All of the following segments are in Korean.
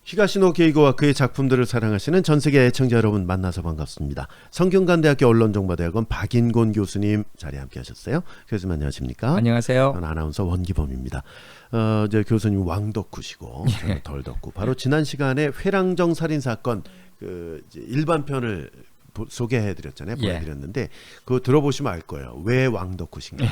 히가시노 게이고와 그의 작품들을 사랑하시는 전세계 애청자 여러분 만나서 반갑습니다. 성균관대학교 언론정보대학원 박인곤 교수님 자리에 함께 하셨어요. 교수님 안녕하십니까? 안녕하세요. 저는 아나운서 원기범입니다. 이제 교수님 왕덕후시고 저는 덜덕후. 바로 지난 시간에 회랑정 살인사건 이제 일반편을 소개해드렸잖아요. 보여드렸는데 그거 들어보시면 알 거예요. 왜 왕덕후신가.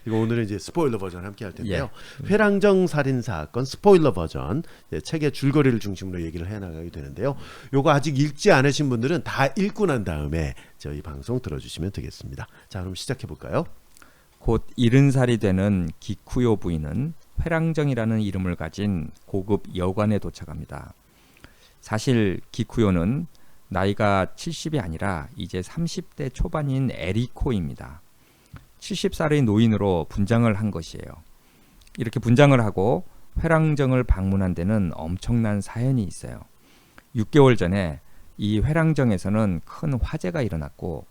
이거 오늘은 이제 스포일러 버전 함께 할 텐데요. 회랑정 살인사건 스포일러 버전 책의 줄거리를 중심으로 얘기를 해나가게 되는데요. 요거 아직 읽지 않으신 분들은 다 읽고 난 다음에 저희 방송 들어주시면 되겠습니다. 자, 그럼 시작해 볼까요? 곧 70살이 되는 기쿠요 부인은 회랑정이라는 이름을 가진 고급 여관에 도착합니다. 사실 기쿠요는 나이가 70이 아니라 이제 30대 초반인 에리코입니다. 70살의 노인으로 분장을 한 것이에요. 이렇게 분장을 하고 회랑정을 방문한 데는 엄청난 사연이 있어요. 6개월 전에 이 회랑정에서는 큰 화재가 일어났고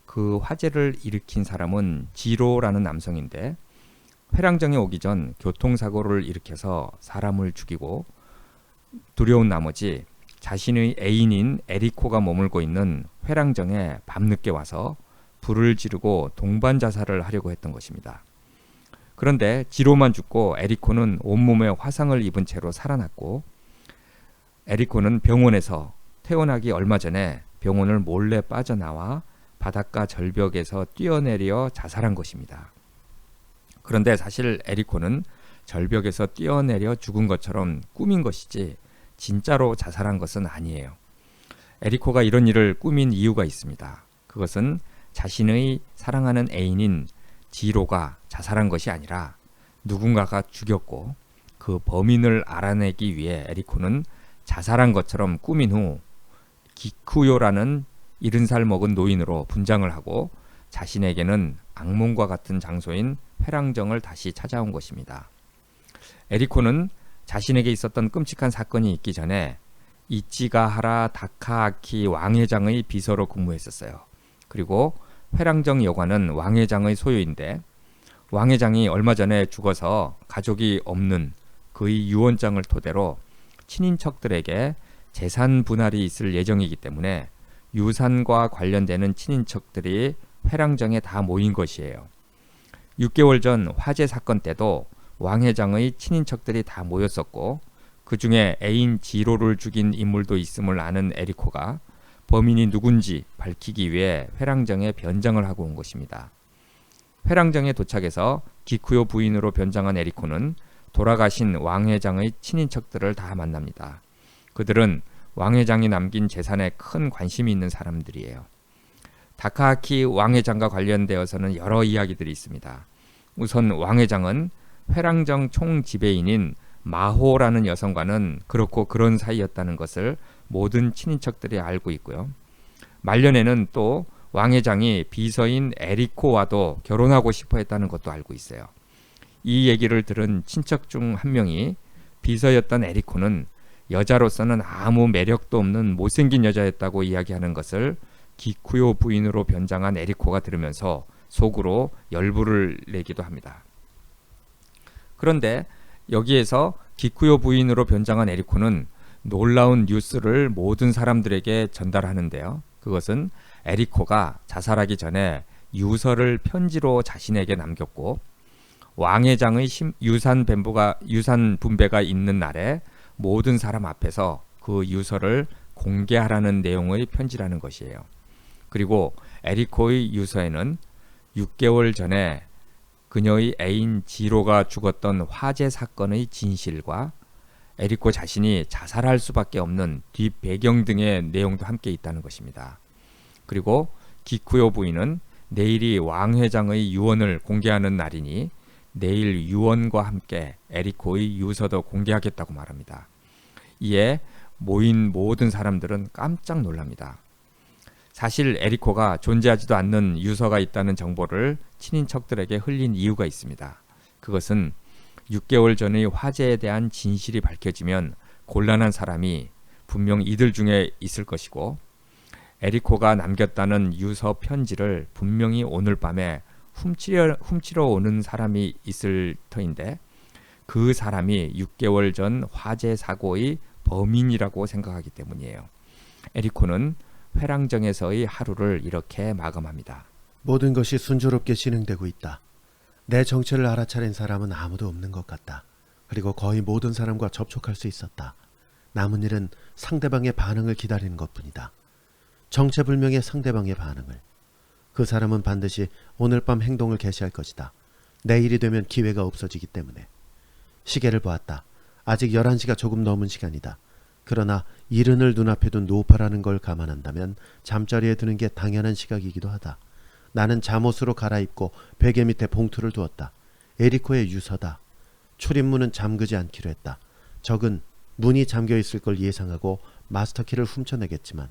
그 화재를 일으킨 사람은 지로라는 남성인데 회랑정에 오기 전 교통사고를 일으켜서 사람을 죽이고 두려운 나머지 자신의 애인인 에리코가 머물고 있는 회랑정에 밤늦게 와서 불을 지르고 동반 자살을 하려고 했던 것입니다. 그런데 지로만 죽고 에리코는 온몸에 화상을 입은 채로 살아났고 에리코는 병원에서 퇴원하기 얼마 전에 병원을 몰래 빠져나와 바닷가 절벽에서 뛰어내려 자살한 것입니다. 그런데 사실 에리코는 절벽에서 뛰어내려 죽은 것처럼 꾸민 것이지 진짜로 자살한 것은 아니에요. 에리코가 이런 일을 꾸민 이유가 있습니다. 그것은 자신의 사랑하는 애인인 지로가 자살한 것이 아니라 누군가가 죽였고 그 범인을 알아내기 위해 에리코는 자살한 것처럼 꾸민 후 기쿠요라는 70살 먹은 노인으로 분장을 하고 자신에게는 악몽과 같은 장소인 회랑정을 다시 찾아온 것입니다. 에리코는 자신에게 있었던 끔찍한 사건이 있기 전에 이치가하라 다카아키 왕회장의 비서로 근무했었어요. 그리고 회랑정 여관은 왕회장의 소유인데 왕회장이 얼마 전에 죽어서 가족이 없는 그의 유언장을 토대로 친인척들에게 재산 분할이 있을 예정이기 때문에 유산과 관련되는 친인척들이 회랑정에 다 모인 것이에요. 6개월 전 화재 사건 때도 왕회장의 친인척들이 다 모였었고 그 중에 애인 지로를 죽인 인물도 있음을 아는 에리코가 범인이 누군지 밝히기 위해 회랑정에 변장을 하고 온 것입니다. 회랑정에 도착해서 기쿠요 부인으로 변장한 에리코는 돌아가신 왕회장의 친인척들을 다 만납니다. 그들은 왕회장이 남긴 재산에 큰 관심이 있는 사람들이에요. 다카아키 왕회장과 관련되어서는 여러 이야기들이 있습니다. 우선 왕회장은 회랑정 총지배인인 마호라는 여성과는 그렇고 그런 사이였다는 것을 모든 친인척들이 알고 있고요. 말년에는 또 왕회장이 비서인 에리코와도 결혼하고 싶어 했다는 것도 알고 있어요. 이 얘기를 들은 친척 중 한 명이 비서였던 에리코는 여자로서는 아무 매력도 없는 못생긴 여자였다고 이야기하는 것을 기쿠요 부인으로 변장한 에리코가 들으면서 속으로 열불을 내기도 합니다. 그런데 여기에서 기쿠요 부인으로 변장한 에리코는 놀라운 뉴스를 모든 사람들에게 전달하는데요. 그것은 에리코가 자살하기 전에 유서를 편지로 자신에게 남겼고 왕회장의 유산 분배가 있는 날에 모든 사람 앞에서 그 유서를 공개하라는 내용의 편지라는 것이에요. 그리고 에리코의 유서에는 6개월 전에 그녀의 애인 지로가 죽었던 화재 사건의 진실과 에리코 자신이 자살할 수밖에 없는 뒷배경 등의 내용도 함께 있다는 것입니다. 그리고 기쿠요 부인은 내일이 왕회장의 유언을 공개하는 날이니 내일 유언과 함께 에리코의 유서도 공개하겠다고 말합니다. 이에 모인 모든 사람들은 깜짝 놀랍니다. 사실 에리코가 존재하지도 않는 유서가 있다는 정보를 친인척들에게 흘린 이유가 있습니다. 그것은 6개월 전의 화재에 대한 진실이 밝혀지면 곤란한 사람이 분명 이들 중에 있을 것이고 에리코가 남겼다는 유서 편지를 분명히 오늘 밤에 훔치러 오는 사람이 있을 터인데 그 사람이 6개월 전 화재 사고의 범인이라고 생각하기 때문이에요. 에리코는 회랑정에서의 하루를 이렇게 마감합니다. 모든 것이 순조롭게 진행되고 있다. 내 정체를 알아차린 사람은 아무도 없는 것 같다. 그리고 거의 모든 사람과 접촉할 수 있었다. 남은 일은 상대방의 반응을 기다리는 것뿐이다. 정체불명의 상대방의 반응을. 그 사람은 반드시 오늘 밤 행동을 개시할 것이다. 내일이 되면 기회가 없어지기 때문에. 시계를 보았다. 아직 11시가 조금 넘은 시간이다. 그러나 이른을 눈앞에 둔 노파라는 걸 감안한다면 잠자리에 드는 게 당연한 시각이기도 하다. 나는 잠옷으로 갈아입고 베개 밑에 봉투를 두었다. 에리코의 유서다. 출입문은 잠그지 않기로 했다. 적은 문이 잠겨있을 걸 예상하고 마스터키를 훔쳐내겠지만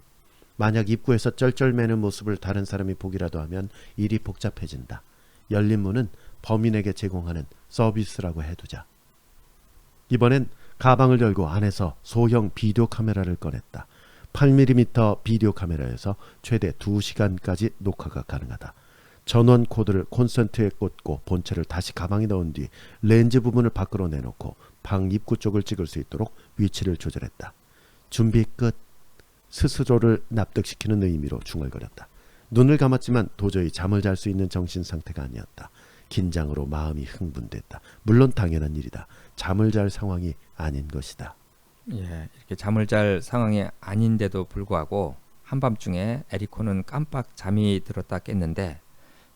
만약 입구에서 쩔쩔매는 모습을 다른 사람이 보기라도 하면 일이 복잡해진다. 열린 문은 범인에게 제공하는 서비스라고 해두자. 이번엔 가방을 열고 안에서 소형 비디오 카메라를 꺼냈다. 8mm 비디오 카메라에서 최대 2시간까지 녹화가 가능하다. 전원 코드를 콘센트에 꽂고 본체를 다시 가방에 넣은 뒤 렌즈 부분을 밖으로 내놓고 방 입구 쪽을 찍을 수 있도록 위치를 조절했다. 준비 끝. 스스로를 납득시키는 의미로 중얼거렸다. 눈을 감았지만 도저히 잠을 잘 수 있는 정신 상태가 아니었다. 긴장으로 마음이 흥분됐다. 물론 당연한 일이다. 잠을 잘 상황이 아닌 것이다. 예, 이렇게 잠을 잘 상황이 아닌데도 불구하고 한밤중에 에리코는 깜빡 잠이 들었다 깼는데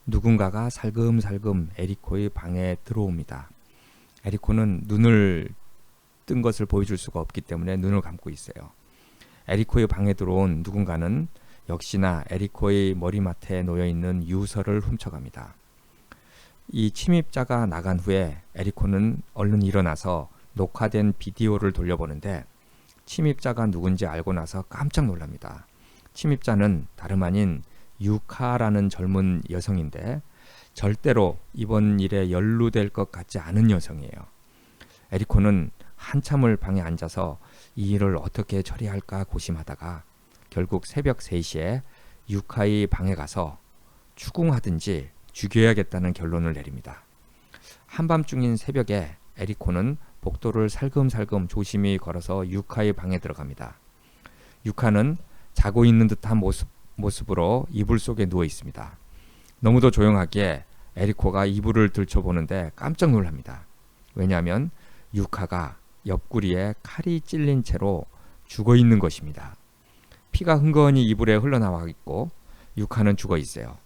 누군가가 살금살금 에리코의 방에 들어옵니다. 에리코는 눈을 뜬 것을 보여줄 수가 없기 때문에 눈을 감고 있어요. 에리코의 방에 들어온 누군가는 역시나 에리코의 머리맡에 놓여있는 유서를 훔쳐갑니다. 이 침입자가 나간 후에 에리코는 얼른 일어나서 녹화된 비디오를 돌려보는데 침입자가 누군지 알고 나서 깜짝 놀랍니다. 침입자는 다름 아닌 유카라는 젊은 여성인데 절대로 이번 일에 연루될 것 같지 않은 여성이에요. 에리코는 한참을 방에 앉아서 이 일을 어떻게 처리할까 고심하다가 결국 새벽 3시에 유카의 방에 가서 추궁하든지 죽여야겠다는 결론을 내립니다. 한밤중인 새벽에 에리코는 복도를 살금살금 조심히 걸어서 유카의 방에 들어갑니다. 유카는 자고 있는 듯한 모습으로 이불 속에 누워 있습니다. 너무도 조용하기에 에리코가 이불을 들춰보는데 깜짝 놀랍니다. 왜냐하면 유카가 옆구리에 칼이 찔린 채로 죽어 있는 것입니다. 피가 흥건히 이불에 흘러나와 있고 유카는 죽어 있어요.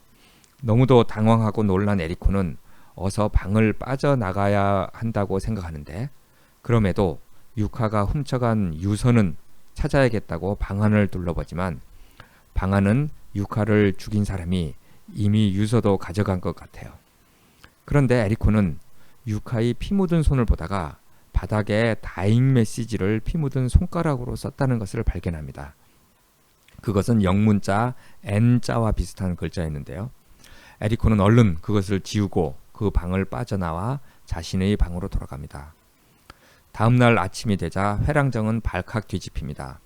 너무도 당황하고 놀란 에리코는 어서 방을 빠져나가야 한다고 생각하는데 그럼에도 유카가 훔쳐간 유서는 찾아야겠다고 방 안을 둘러보지만 방 안은 유카를 죽인 사람이 이미 유서도 가져간 것 같아요. 그런데 에리코는 유카의 피 묻은 손을 보다가 바닥에 다잉 메시지를 피 묻은 손가락으로 썼다는 것을 발견합니다. 그것은 영문자 N자와 비슷한 글자였는데요. 에리코는 얼른 그것을 지우고 그 방을 빠져나와 자신의 방으로 돌아갑니다. 다음날 아침이 되자 회랑정은 발칵 뒤집힙니다.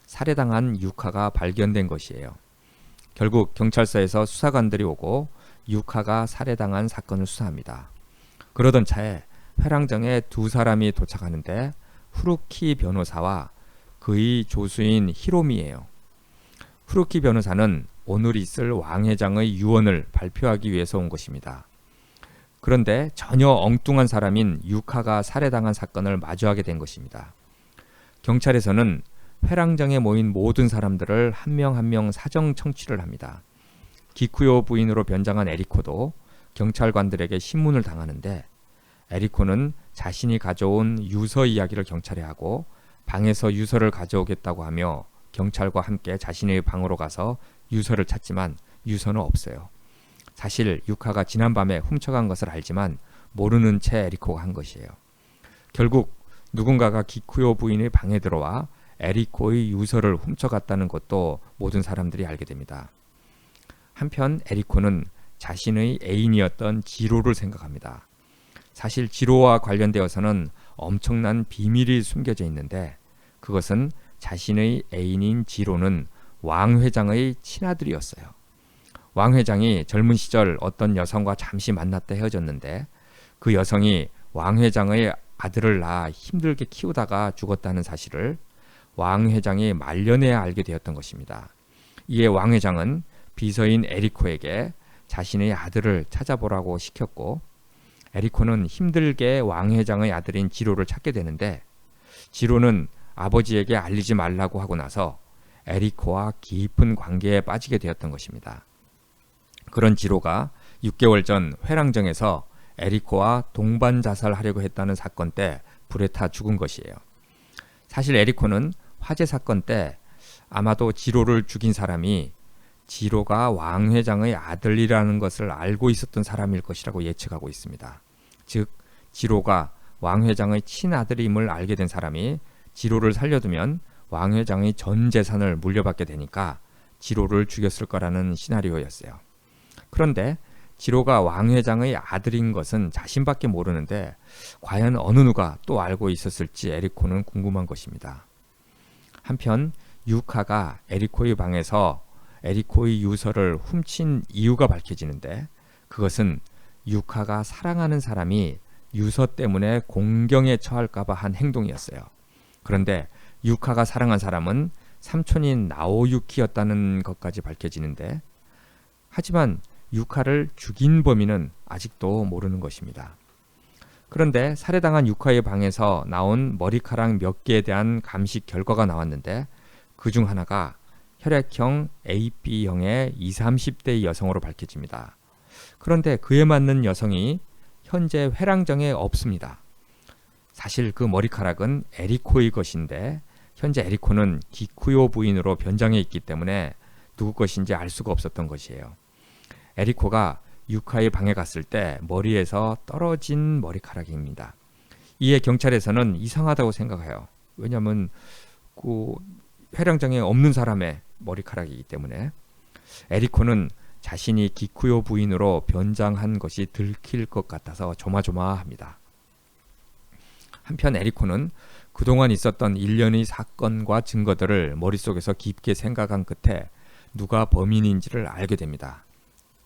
살해당한 유카가 발견된 것이에요. 결국 경찰서에서 수사관들이 오고 유카가 살해당한 사건을 수사합니다. 그러던 차에 회랑정에 2사람이 도착하는데 후루키 변호사와 그의 조수인 히로미예요. 후루키 변호사는 오늘 있을 왕 회장의 유언을 발표하기 위해서 온 것입니다. 그런데 전혀 엉뚱한 사람인 유카가 살해당한 사건을 마주하게 된 것입니다. 경찰에서는 회랑정에 모인 모든 사람들을 한 명 한 명 사정 청취를 합니다. 기쿠요 부인으로 변장한 에리코도 경찰관들에게 신문을 당하는데 에리코는 자신이 가져온 유서 이야기를 경찰에 하고 방에서 유서를 가져오겠다고 하며 경찰과 함께 자신의 방으로 가서 유서를 찾지만 유서는 없어요. 사실 유카가 지난밤에 훔쳐간 것을 알지만 모르는 채 에리코가 한 것이에요. 결국 누군가가 기쿠요 부인의 방에 들어와 에리코의 유서를 훔쳐갔다는 것도 모든 사람들이 알게 됩니다. 한편 에리코는 자신의 애인이었던 지로를 생각합니다. 사실 지로와 관련되어서는 엄청난 비밀이 숨겨져 있는데 그것은 자신의 애인인 지로는 왕 회장의 친아들이었어요. 왕 회장이 젊은 시절 어떤 여성과 잠시 만났다 헤어졌는데 그 여성이 왕 회장의 아들을 낳아 힘들게 키우다가 죽었다는 사실을 왕 회장이 말년에 알게 되었던 것입니다. 이에 왕 회장은 비서인 에리코에게 자신의 아들을 찾아보라고 시켰고, 에리코는 힘들게 왕 회장의 아들인 지로를 찾게 되는데, 지로는 아버지에게 알리지 말라고 하고 나서 에리코와 깊은 관계에 빠지게 되었던 것입니다. 그런 지로가 6개월 전 회랑정에서 에리코와 동반 자살하려고 했다는 사건 때 불에 타 죽은 것이에요. 사실 에리코는 화재 사건 때 아마도 지로를 죽인 사람이 지로가 왕 회장의 아들이라는 것을 알고 있었던 사람일 것이라고 예측하고 있습니다. 즉, 지로가 왕 회장의 친아들임을 알게 된 사람이 지로를 살려두면 왕 회장의 전 재산을 물려받게 되니까 지로를 죽였을 거라는 시나리오였어요. 그런데 지로가 왕 회장의 아들인 것은 자신밖에 모르는데 과연 어느 누가 또 알고 있었을지 에리코는 궁금한 것입니다. 한편 유카가 에리코의 방에서 에리코의 유서를 훔친 이유가 밝혀지는데, 그것은 유카가 사랑하는 사람이 유서 때문에 공경에 처할까봐 한 행동이었어요. 그런데 유카가 사랑한 사람은 삼촌인 나오유키였다는 것까지 밝혀지는데, 하지만 유카를 죽인 범인은 아직도 모르는 것입니다. 그런데 살해당한 유카의 방에서 나온 머리카락 몇 개에 대한 감식 결과가 나왔는데, 그중 하나가 혈액형 AB형의 20, 30대 여성으로 밝혀집니다. 그런데 그에 맞는 여성이 현재 회랑정에 없습니다. 사실 그 머리카락은 에리코의 것인데 현재 에리코는 기쿠요 부인으로 변장해 있기 때문에 누구 것인지 알 수가 없었던 것이에요. 에리코가 유카의 방에 갔을 때 머리에서 떨어진 머리카락입니다. 이에 경찰에서는 이상하다고 생각해요. 왜냐하면 그 회랑장에 없는 사람의 머리카락이기 때문에. 에리코는 자신이 기쿠요 부인으로 변장한 것이 들킬 것 같아서 조마조마합니다. 한편 에리코는 그동안 있었던 일련의 사건과 증거들을 머릿속에서 깊게 생각한 끝에 누가 범인인지를 알게 됩니다.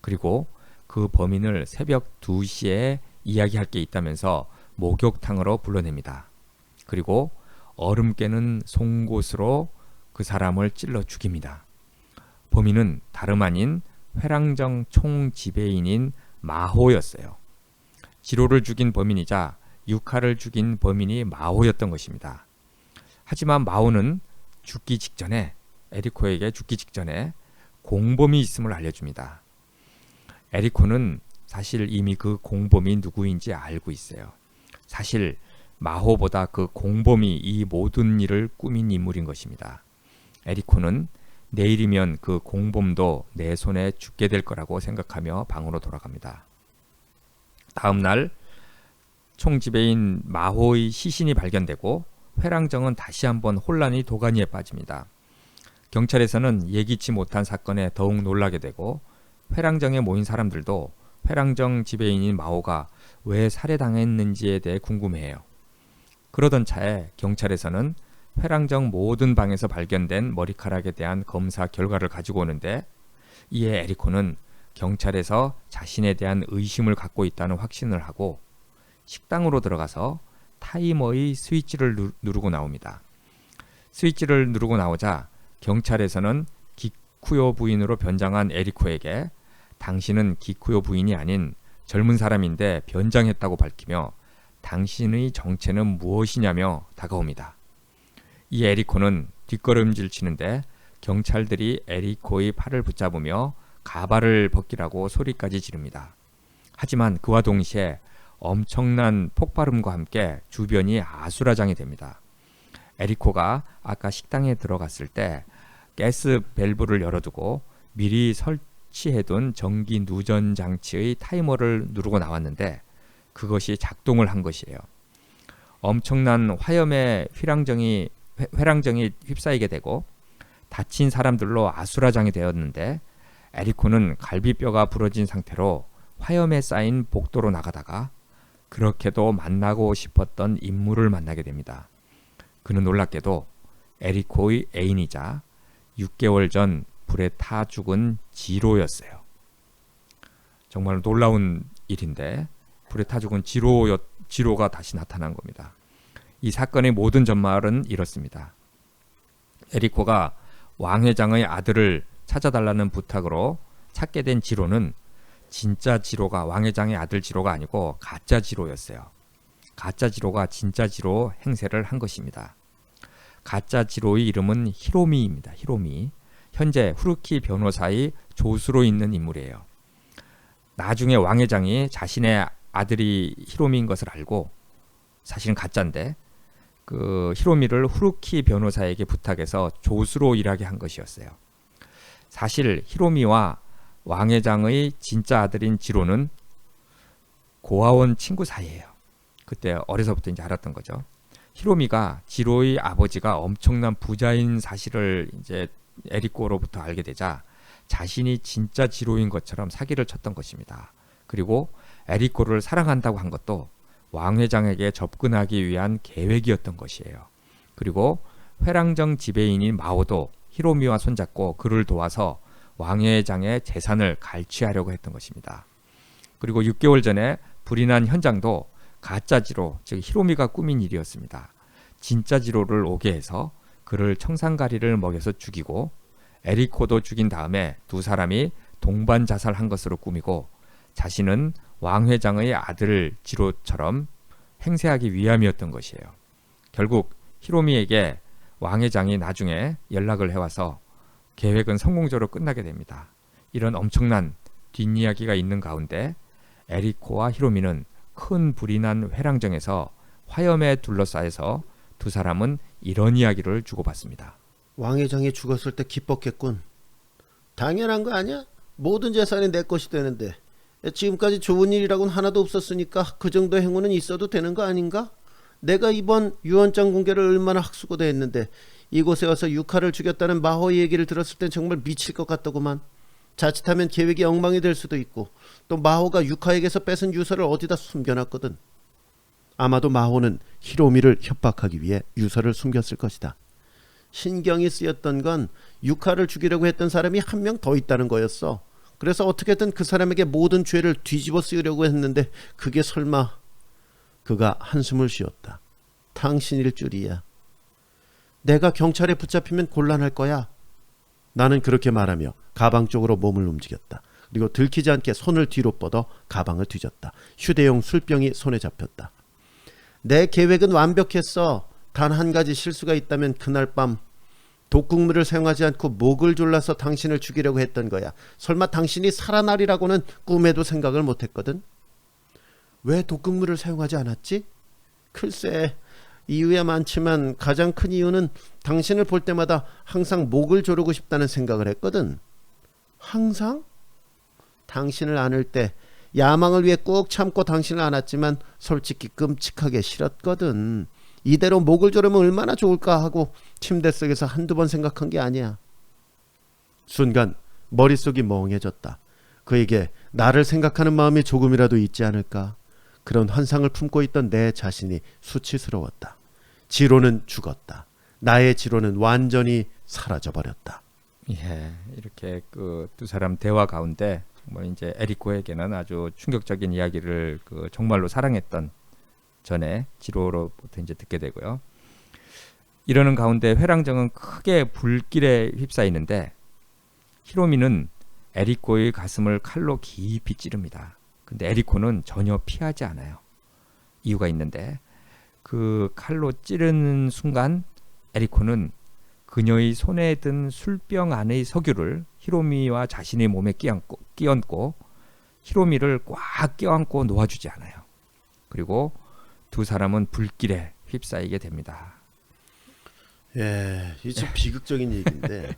그리고 그 범인을 새벽 2시에 이야기할 게 있다면서 목욕탕으로 불러냅니다. 그리고 얼음 깨는 송곳으로 그 사람을 찔러 죽입니다. 범인은 다름 아닌 회랑정 총지배인인 마호였어요. 지로를 죽인 범인이자 유카를 죽인 범인이 마호였던 것입니다. 하지만 마호는 에리코에게 죽기 직전에 공범이 있음을 알려줍니다. 에리코는 사실 이미 그 공범이 누구인지 알고 있어요. 사실 마호보다 그 공범이 이 모든 일을 꾸민 인물인 것입니다. 에리코는 내일이면 그 공범도 내 손에 죽게 될 거라고 생각하며 방으로 돌아갑니다. 다음 날 총지배인 마호의 시신이 발견되고 회랑정은 다시 한번 혼란의 도가니에 빠집니다. 경찰에서는 예기치 못한 사건에 더욱 놀라게 되고 회랑정에 모인 사람들도 회랑정 지배인인 마호가 왜 살해당했는지에 대해 궁금해해요. 그러던 차에 경찰에서는 회랑정 모든 방에서 발견된 머리카락에 대한 검사 결과를 가지고 오는데, 이에 에리코는 경찰에서 자신에 대한 의심을 갖고 있다는 확신을 하고 식당으로 들어가서 타이머의 스위치를 누르고 나옵니다. 스위치를 누르고 나오자 경찰에서는 기쿠요 부인으로 변장한 에리코에게 당신은 기쿠요 부인이 아닌 젊은 사람인데 변장했다고 밝히며 당신의 정체는 무엇이냐며 다가옵니다. 이 에리코는 뒷걸음질 치는데 경찰들이 에리코의 팔을 붙잡으며 가발을 벗기라고 소리까지 지릅니다. 하지만 그와 동시에 엄청난 폭발음과 함께 주변이 아수라장이 됩니다. 에리코가 아까 식당에 들어갔을 때 가스 밸브를 열어두고 미리 설치해둔 전기 누전 장치의 타이머를 누르고 나왔는데 그것이 작동을 한 것이에요. 엄청난 화염에 회랑정이 휩싸이게 되고 다친 사람들로 아수라장이 되었는데, 에리코는 갈비뼈가 부러진 상태로 화염에 쌓인 복도로 나가다가 그렇게도 만나고 싶었던 인물을 만나게 됩니다. 그는 놀랍게도 에리코의 애인이자 6개월 전 불에 타 죽은 지로였어요. 정말 놀라운 일인데 불에 타 죽은 지로가 다시 나타난 겁니다. 이 사건의 모든 전말은 이렇습니다. 에리코가 왕 회장의 아들을 찾아달라는 부탁으로 찾게 된 지로는 진짜 지로가 왕 회장의 아들 지로가 아니고 가짜 지로였어요. 가짜 지로가 진짜 지로 행세를 한 것입니다. 가짜 지로의 이름은 히로미입니다. 히로미. 현재 후르키 변호사의 조수로 있는 인물이에요. 나중에 왕 회장이 자신의 아들이 히로미인 것을 알고, 사실은 가짜인데 그 히로미를 후르키 변호사에게 부탁해서 조수로 일하게 한 것이었어요. 사실 히로미와 왕 회장의 진짜 아들인 지로는 고아원 친구 사이예요. 그때 어려서부터 이제 알았던 거죠. 히로미가 지로의 아버지가 엄청난 부자인 사실을 이제 에리코로부터 알게 되자 자신이 진짜 지로인 것처럼 사기를 쳤던 것입니다. 그리고 에리코를 사랑한다고 한 것도 왕 회장에게 접근하기 위한 계획이었던 것이에요. 그리고 회랑정 지배인인 마오도 히로미와 손잡고 그를 도와서 왕 회장의 재산을 갈취하려고 했던 것입니다. 그리고 6개월 전에 불이 난 현장도 가짜 지로, 즉 히로미가 꾸민 일이었습니다. 진짜 지로를 오게 해서 그를 청산가리를 먹여서 죽이고 에리코도 죽인 다음에 두 사람이 동반 자살한 것으로 꾸미고 자신은 왕 회장의 아들 지로처럼 행세하기 위함이었던 것이에요. 결국 히로미에게 왕 회장이 나중에 연락을 해와서 계획은 성공적으로 끝나게 됩니다. 이런 엄청난 뒷이야기가 있는 가운데 에리코와 히로미는 큰 불이 난 회랑정에서 화염에 둘러싸여서 두 사람은 이런 이야기를 주고받습니다. 왕 회장이 죽었을 때 기뻤겠군. 당연한 거 아니야? 모든 재산이 내 것이 되는데 지금까지 좋은 일이라고는 하나도 없었으니까 그 정도 행운은 있어도 되는 거 아닌가? 내가 이번 유언장 공개를 얼마나 학수고대했는데 이곳에 와서 유카를 죽였다는 마호의 얘기를 들었을 땐 정말 미칠 것 같더구만. 자칫하면 계획이 엉망이 될 수도 있고 또 마호가 유카에게서 뺏은 유서를 어디다 숨겨놨거든. 아마도 마호는 히로미를 협박하기 위해 유서를 숨겼을 것이다. 신경이 쓰였던 건 유카를 죽이려고 했던 사람이 한 명 더 있다는 거였어. 그래서 어떻게든 그 사람에게 모든 죄를 뒤집어 쓰려고 했는데 그게 설마... 그가 한숨을 쉬었다. 당신일 줄이야. 내가 경찰에 붙잡히면 곤란할 거야. 나는 그렇게 말하며 가방 쪽으로 몸을 움직였다. 그리고 들키지 않게 손을 뒤로 뻗어 가방을 뒤졌다. 휴대용 술병이 손에 잡혔다. 내 계획은 완벽했어. 단 한 가지 실수가 있다면 그날 밤 독극물을 사용하지 않고 목을 졸라서 당신을 죽이려고 했던 거야. 설마 당신이 살아나리라고는 꿈에도 생각을 못했거든. 왜 독극물을 사용하지 않았지? 글쎄, 이유야 많지만 가장 큰 이유는 당신을 볼 때마다 항상 목을 조르고 싶다는 생각을 했거든. 항상? 당신을 안을 때 야망을 위해 꾹 참고 당신을 안았지만 솔직히 끔찍하게 싫었거든. 이대로 목을 조르면 얼마나 좋을까 하고 침대 속에서 한두 번 생각한 게 아니야. 순간 머릿속이 멍해졌다. 그에게 나를 생각하는 마음이 조금이라도 있지 않을까? 그런 환상을 품고 있던 내 자신이 수치스러웠다. 지로는 죽었다. 나의 지로는 완전히 사라져버렸다. 예, 이렇게 그 두 사람 대화 가운데 뭐 이제 에리코에게는 아주 충격적인 이야기를 그 정말로 사랑했던 전에 지로로부터 이제 듣게 되고요. 이러는 가운데 회랑정은 크게 불길에 휩싸이는데 히로미는 에리코의 가슴을 칼로 깊이 찌릅니다. 근데 에리코는 전혀 피하지 않아요. 이유가 있는데 그 칼로 찌르는 순간 에리코는 그녀의 손에 든 술병 안의 석유를 히로미와 자신의 몸에 끼얹고 히로미를 꽉 껴안고 놓아주지 않아요. 그리고 두 사람은 불길에 휩싸이게 됩니다. 예, 이게 좀 비극적인 얘기인데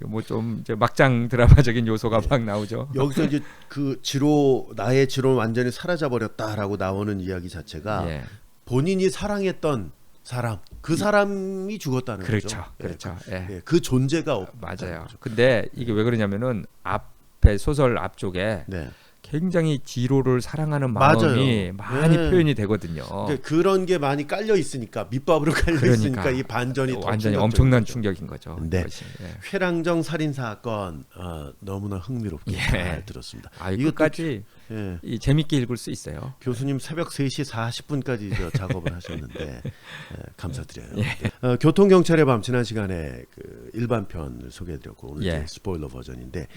뭐 좀 이제 막장 드라마적인 요소가 막 나오죠. 여기서 이제 그 지로 나의 지로는 완전히 사라져 버렸다라고 나오는 이야기 자체가 예. 본인이 사랑했던 사람, 그 사람이 죽었다는 그렇죠, 거죠. 그렇죠. 예, 예. 예, 그 존재가 없다는 맞아요. 거죠. 근데 이게 왜 그러냐면은 앞에 소설 앞쪽에 네. 굉장히 지로를 사랑하는 맞아요. 마음이 많이 네. 표현이 되거든요. 그러니까 그런 게 많이 깔려 있으니까 밑밥으로 깔려 있으니까 그러니까 이 반전이 더 완전히 충격적인 엄청난 거죠. 충격인 거죠. 네. 그것이. 예. 회랑정 살인 사건 너무나 흥미롭게 예. 잘 들었습니다. 아, 이것도 끝까지 예. 이 재밌게 읽을 수 있어요. 교수님 새벽 3시 40분까지 작업을 하셨는데 감사드려요. 예. 교통경찰의 밤 지난 시간에 그 일반편을 소개해드렸고 오늘 예. 이제 스포일러 버전인데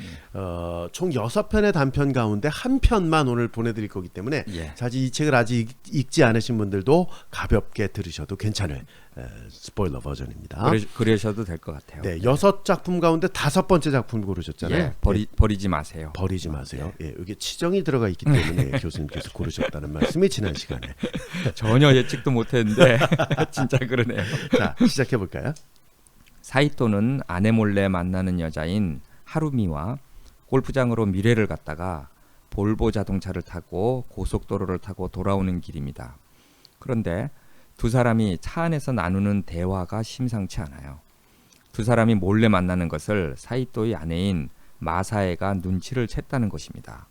총 6편의 단편 가운데 한 편만 오늘 보내드릴 거기 때문에 예. 사실 이 책을 아직 읽지 않으신 분들도 가볍게 들으셔도 괜찮을 스포일러 버전입니다. 그러셔도 될 것 같아요. 네, 6작품 가운데 5번째 작품 고르셨잖아요. 예, 버리지 마세요. 버리지 마세요. 예, 여기 치정이 들어가 있기 때문에 교수님께서 고르셨다는 말씀이 지난 시간에. 전혀 예측도 못했는데 진짜 그러네요. 자, 시작해 볼까요? 사이토는 아내 몰래 만나는 여자인 하루미와 골프장으로 미래를 갔다가 볼보 자동차를 타고 고속도로를 타고 돌아오는 길입니다. 그런데 두 사람이 차 안에서 나누는 대화가 심상치 않아요. 두 사람이 몰래 만나는 것을 사이토의 아내인 마사에가 눈치를 챘다는 것입니다.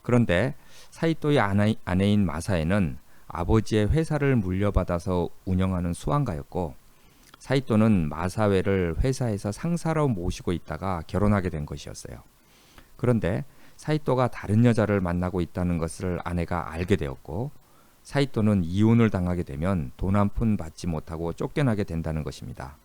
그런데 사이토의 아내인 마사에는 아버지의 회사를 물려받아서 운영하는 수완가였고 사이토는 마사웨를 회사에서 상사로 모시고 있다가 결혼하게 된 것이었어요. 그런데 사이토가 다른 여자를 만나고 있다는 것을 아내가 알게 되었고 사이토는 이혼을 당하게 되면 돈 한 푼 받지 못하고 쫓겨나게 된다는 것입니다.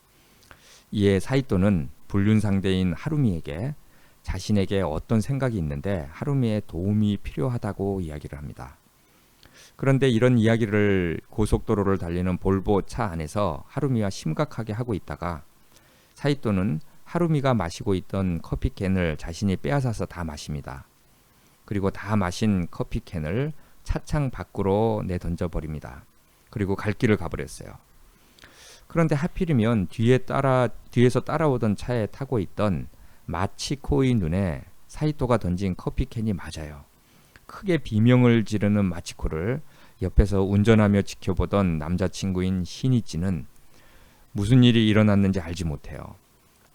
이에 사이토는 불륜 상대인 하루미에게 자신에게 어떤 생각이 있는데 하루미의 도움이 필요하다고 이야기를 합니다. 그런데 이런 이야기를 고속도로를 달리는 볼보 차 안에서 하루미와 심각하게 하고 있다가 사이토는 하루미가 마시고 있던 커피캔을 자신이 빼앗아서 다 마십니다. 그리고 다 마신 커피캔을 차창 밖으로 내던져 버립니다. 그리고 갈 길을 가버렸어요. 그런데 하필이면 뒤에서 따라오던 차에 타고 있던 마치코의 눈에 사이토가 던진 커피캔이 맞아요. 크게 비명을 지르는 마치코를 옆에서 운전하며 지켜보던 남자친구인 시니치는 무슨 일이 일어났는지 알지 못해요.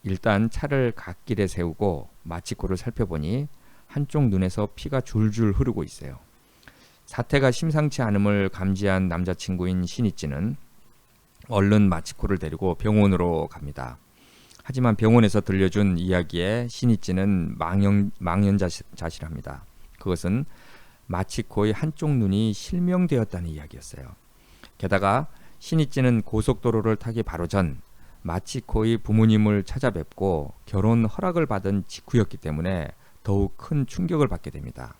일단 차를 갓길에 세우고 마치코를 살펴보니 한쪽 눈에서 피가 줄줄 흐르고 있어요. 사태가 심상치 않음을 감지한 남자친구인 시니치는 얼른 마치코를 데리고 병원으로 갑니다. 하지만 병원에서 들려준 이야기에 시니치는 망연자실합니다. 그것은 마치코의 한쪽 눈이 실명되었다는 이야기였어요. 게다가 시니치는 고속도로를 타기 바로 전 마치코의 부모님을 찾아뵙고 결혼 허락을 받은 직후였기 때문에 더욱 큰 충격을 받게 됩니다.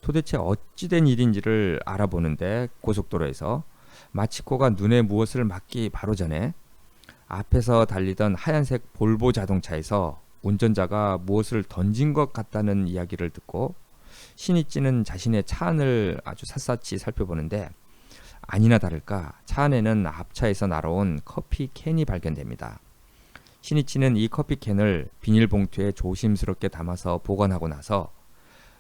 도대체 어찌된 일인지를 알아보는데 고속도로에서 마치코가 눈에 무엇을 맞기 바로 전에 앞에서 달리던 하얀색 볼보 자동차에서 운전자가 무엇을 던진 것 같다는 이야기를 듣고 시니치는 자신의 차 안을 아주 샅샅이 살펴보는데 아니나 다를까 차 안에는 앞차에서 날아온 커피 캔이 발견됩니다. 시니치는 이 커피 캔을 비닐봉투에 조심스럽게 담아서 보관하고 나서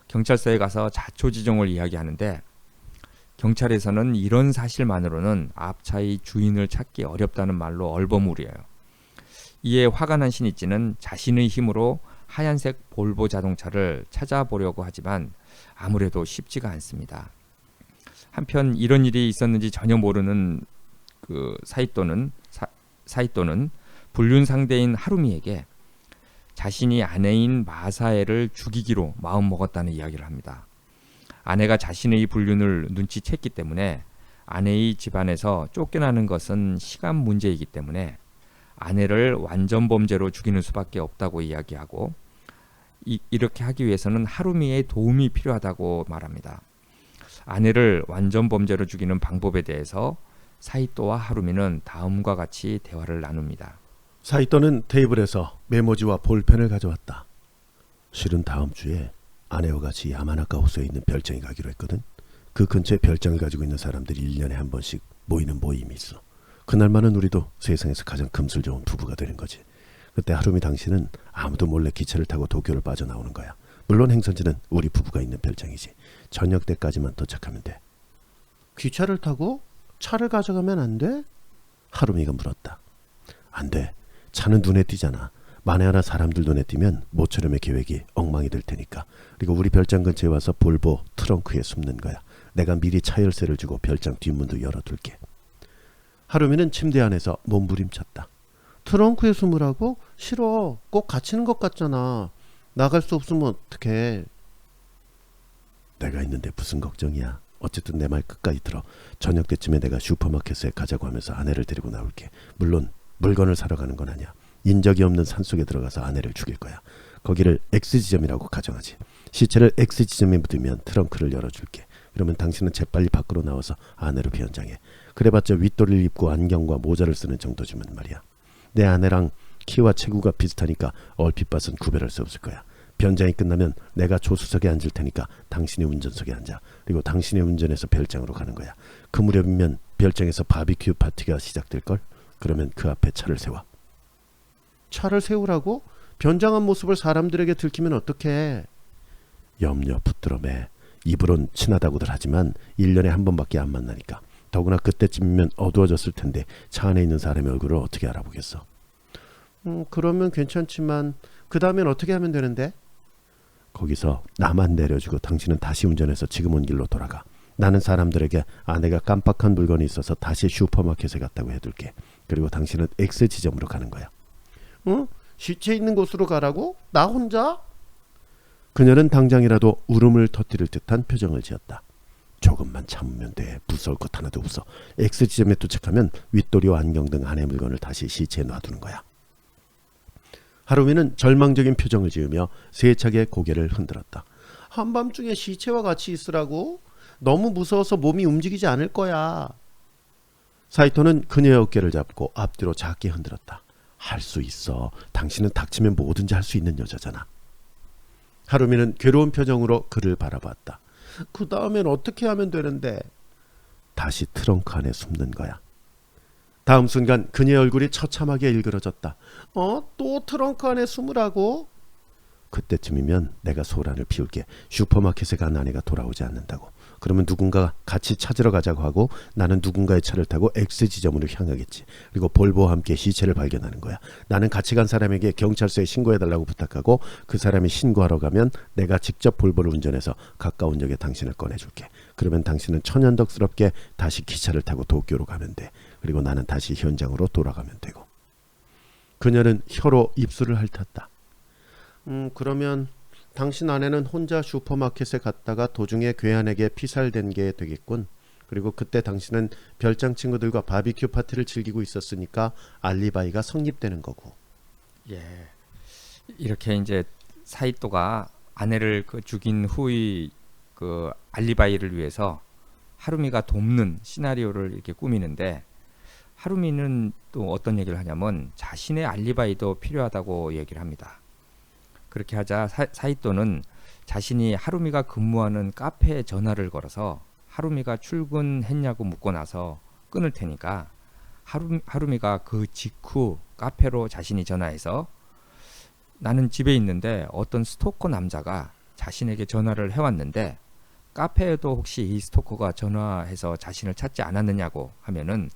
경찰서에 가서 자초지종을 이야기하는데 경찰에서는 이런 사실만으로는 앞차의 주인을 찾기 어렵다는 말로 얼버무려요. 이에 화가 난 시니치는 자신의 힘으로 하얀색 볼보 자동차를 찾아보려고 하지만 아무래도 쉽지가 않습니다. 한편 이런 일이 있었는지 전혀 모르는 사이토는 불륜 상대인 하루미에게 자신이 아내인 마사에를 죽이기로 마음먹었다는 이야기를 합니다. 아내가 자신의 불륜을 눈치챘기 때문에 아내의 집안에서 쫓겨나는 것은 시간 문제이기 때문에 아내를 완전범죄로 죽이는 수밖에 없다고 이야기하고 이렇게 하기 위해서는 하루미의 도움이 필요하다고 말합니다. 아내를 완전범죄로 죽이는 방법에 대해서 사이토와 하루미는 다음과 같이 대화를 나눕니다. 사이토는 테이블에서 메모지와 볼펜을 가져왔다. 실은 다음 주에 아내와 같이 야마나카 호수에 있는 별장에 가기로 했거든. 그 근처에 별장을 가지고 있는 사람들이 1년에 한 번씩 모이는 모임이 있어. 그날만은 우리도 세상에서 가장 금슬 좋은 부부가 되는 거지. 그때 하루미 당신은 아무도 몰래 기차를 타고 도쿄를 빠져나오는 거야. 물론 행선지는 우리 부부가 있는 별장이지. 저녁 때까지만 도착하면 돼. 기차를 타고 차를 가져가면 안 돼? 하루미가 물었다. 안 돼. 차는 눈에 띄잖아. 만에 하나 사람들 눈에 띄면 모처럼의 계획이 엉망이 될 테니까. 그리고 우리 별장 근처에 와서 볼보 트렁크에 숨는 거야. 내가 미리 차 열쇠를 주고 별장 뒷문도 열어둘게. 하루미는 침대 안에서 몸부림쳤다. 트렁크에 숨으라고? 싫어. 꼭 갇히는 것 같잖아. 나갈 수 없으면 어떡해. 내가 있는데 무슨 걱정이야. 어쨌든 내 말 끝까지 들어. 저녁 때쯤에 내가 슈퍼마켓에 가자고 하면서 아내를 데리고 나올게. 물론 물건을 사러 가는 건 아니야. 인적이 없는 산속에 들어가서 아내를 죽일 거야. 거기를 X지점이라고 가정하지. 시체를 X지점에 묻으면 트렁크를 열어줄게. 그러면 당신은 재빨리 밖으로 나와서 아내로 변장해. 그래봤자 윗도리를 입고 안경과 모자를 쓰는 정도지만 말이야. 내 아내랑 키와 체구가 비슷하니까 얼핏 봐선 구별할 수 없을 거야. 변장이 끝나면 내가 조수석에 앉을 테니까 당신이 운전석에 앉아. 그리고 당신이 운전해서 별장으로 가는 거야. 그 무렵이면 별장에서 바비큐 파티가 시작될걸? 그러면 그 앞에 차를 세워. 차를 세우라고? 변장한 모습을 사람들에게 들키면 어떡해. 염려 붙들어 매. 입으론 친하다고들 하지만 1년에 한 번밖에 안 만나니까. 더구나 그때쯤이면 어두워졌을 텐데 차 안에 있는 사람의 얼굴을 어떻게 알아보겠어. 그러면 괜찮지만 그 다음엔 어떻게 하면 되는데? 거기서 나만 내려주고 당신은 다시 운전해서 지금 온 길로 돌아가. 나는 사람들에게 아내가 깜빡한 물건이 있어서 다시 슈퍼마켓에 갔다고 해둘게. 그리고 당신은 X지점으로 가는 거야. 시체 있는 곳으로 가라고? 나 혼자? 그녀는 당장이라도 울음을 터뜨릴 듯한 표정을 지었다. 조금만 참으면 돼. 무서울 것 하나도 없어. X지점에 도착하면 윗도리와 안경 등 아내 물건을 다시 시체에 놔두는 거야. 하루미는 절망적인 표정을 지으며 세차게 고개를 흔들었다. 한밤중에 시체와 같이 있으라고? 너무 무서워서 몸이 움직이지 않을 거야. 사이토는 그녀의 어깨를 잡고 앞뒤로 작게 흔들었다. 할 수 있어. 당신은 닥치면 뭐든지 할 수 있는 여자잖아. 하루미는 괴로운 표정으로 그를 바라봤다. 그 다음엔 어떻게 하면 되는데? 다시 트렁크 안에 숨는 거야. 다음 순간 그녀의 얼굴이 처참하게 일그러졌다. 또 트렁크 안에 숨으라고? 그때쯤이면 내가 소란을 피울게. 슈퍼마켓에 간 아내가 돌아오지 않는다고. 그러면 누군가 같이 찾으러 가자고 하고 나는 누군가의 차를 타고 X지점으로 향하겠지. 그리고 볼보와 함께 시체를 발견하는 거야. 나는 같이 간 사람에게 경찰서에 신고해달라고 부탁하고 그 사람이 신고하러 가면 내가 직접 볼보를 운전해서 가까운 역에 당신을 꺼내줄게. 그러면 당신은 천연덕스럽게 다시 기차를 타고 도쿄로 가면 돼. 그리고 나는 다시 현장으로 돌아가면 되고. 그녀는 혀로 입술을 핥았다. 그러면 당신 아내는 혼자 슈퍼마켓에 갔다가 도중에 괴한에게 피살된 게 되겠군. 그리고 그때 당신은 별장 친구들과 바비큐 파티를 즐기고 있었으니까 알리바이가 성립되는 거고. 예, 이렇게 이제 사이토가 아내를 죽인 후의 그 알리바이를 위해서 하루미가 돕는 시나리오를 이렇게 꾸미는데, 하루미는 또 어떤 얘기를 하냐면 자신의 알리바이도 필요하다고 얘기를 합니다. 그렇게 하자 사이토는 자신이 하루미가 근무하는 카페에 전화를 걸어서 하루미가 출근했냐고 묻고 나서 끊을 테니까 하루미가 그 직후 카페로 자신이 전화해서 나는 집에 있는데 어떤 스토커 남자가 자신에게 전화를 해왔는데 카페에도 혹시 이 스토커가 전화해서 자신을 찾지 않았느냐고 하면은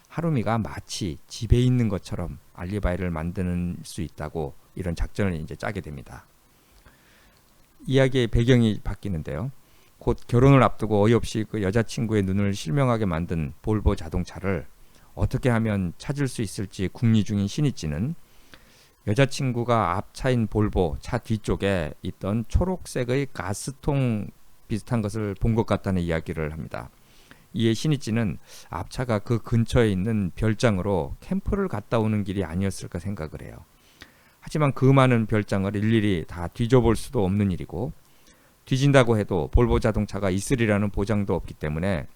하루미가 마치 집에 있는 것처럼 알리바이를 만드는 수 있다고 이런 작전을 이제 짜게 됩니다. 이야기의 배경이 바뀌는데요. 곧 결혼을 앞두고 어이없이 그 여자친구의 눈을 실명하게 만든 볼보 자동차를 어떻게 하면 찾을 수 있을지 궁리 중인 신이찌는 여자친구가 앞차인 볼보 차 뒤쪽에 있던 초록색의 가스통 비슷한 것을 본 것 같다는 이야기를 합니다. 이에 신이찌는 앞차가 그 근처에 있는 별장으로 캠프를 갔다 오는 길이 아니었을까 생각을 해요. 하지만 그 많은 별장을 일일이 다 뒤져볼 수도 없는 일이고, 뒤진다고 해도 볼보 자동차가 있으리라는 보장도 없기 때문에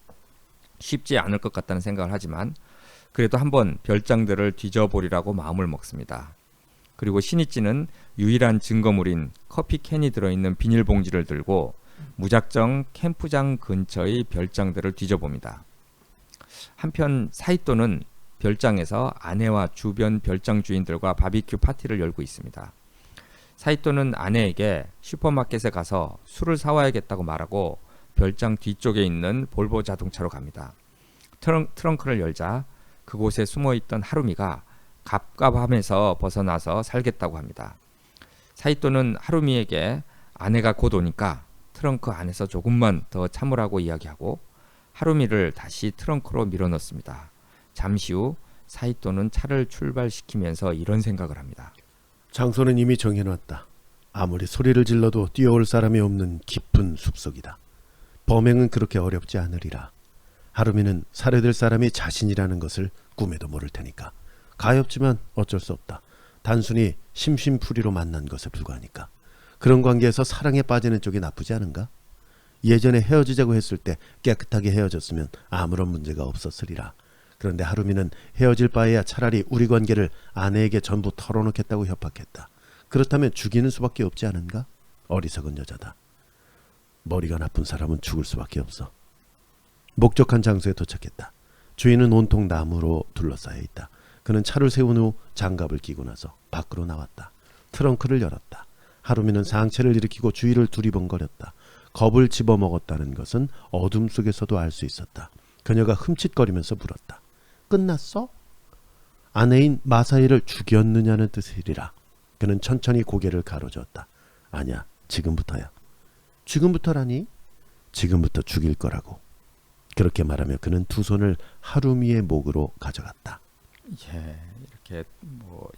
쉽지 않을 것 같다는 생각을 하지만 그래도 한번 별장들을 뒤져보리라고 마음을 먹습니다. 그리고 신이찌는 유일한 증거물인 커피 캔이 들어있는 비닐봉지를 들고 무작정 캠프장 근처의 별장들을 뒤져봅니다. 한편 사이토는 별장에서 아내와 주변 별장 주인들과 바비큐 파티를 열고 있습니다. 사이토는 아내에게 슈퍼마켓에 가서 술을 사와야겠다고 말하고 별장 뒤쪽에 있는 볼보 자동차로 갑니다. 트렁크를 열자 그곳에 숨어있던 하루미가 갑갑함에서 벗어나서 살겠다고 합니다. 사이토는 하루미에게 아내가 곧 오니까 트렁크 안에서 조금만 더 참으라고 이야기하고 하루미를 다시 트렁크로 밀어넣습니다. 잠시 후 사이토는 차를 출발시키면서 이런 생각을 합니다. 장소는 이미 정해놨다. 아무리 소리를 질러도 뛰어올 사람이 없는 깊은 숲속이다. 범행은 그렇게 어렵지 않으리라. 하루미는 살해될 사람이 자신이라는 것을 꿈에도 모를 테니까. 가엾지만 어쩔 수 없다. 단순히 심심풀이로 만난 것에 불과하니까. 그런 관계에서 사랑에 빠지는 쪽이 나쁘지 않은가? 예전에 헤어지자고 했을 때 깨끗하게 헤어졌으면 아무런 문제가 없었으리라. 그런데 하루미는 헤어질 바에야 차라리 우리 관계를 아내에게 전부 털어놓겠다고 협박했다. 그렇다면 죽이는 수밖에 없지 않은가? 어리석은 여자다. 머리가 나쁜 사람은 죽을 수밖에 없어. 목적한 장소에 도착했다. 주인은 온통 나무로 둘러싸여 있다. 그는 차를 세운 후 장갑을 끼고 나서 밖으로 나왔다. 트렁크를 열었다. 하루미는 상체를 일으키고 주위를 두리번거렸다. 겁을 집어먹었다는 것은 어둠 속에서도 알 수 있었다. 그녀가 흠칫거리면서 물었다. 끝났어? 아내인 마사이를 죽였느냐는 뜻이리라. 그는 천천히 고개를 가로저었다. 아니야, 지금부터야. 지금부터라니? 지금부터 죽일 거라고. 그렇게 말하며 그는 두 손을 하루미의 목으로 가져갔다. 예, 이렇게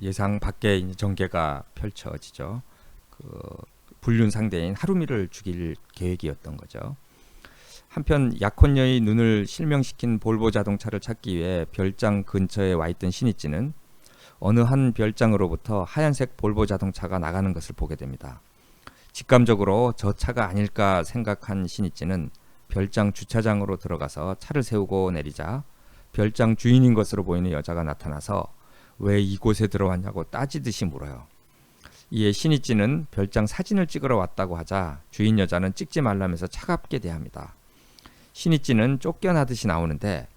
예상 밖의 전개가 펼쳐지죠. 그 불륜 상대인 하루미를 죽일 계획이었던 거죠. 한편 약혼녀의 눈을 실명시킨 볼보 자동차를 찾기 위해 별장 근처에 와 있던 신이찌는 어느 한 별장으로부터 하얀색 볼보 자동차가 나가는 것을 보게 됩니다. 직감적으로 저 차가 아닐까 생각한 신이찌는 별장 주차장으로 들어가서 차를 세우고 내리자 별장 주인인 것으로 보이는 여자가 나타나서 왜 이곳에 들어왔냐고 따지듯이 물어요. 이에 신이찌는 별장 사진을 찍으러 왔다고 하자 주인 여자는 찍지 말라면서 차갑게 대합니다. 신이찌는 쫓겨나듯이 나오는데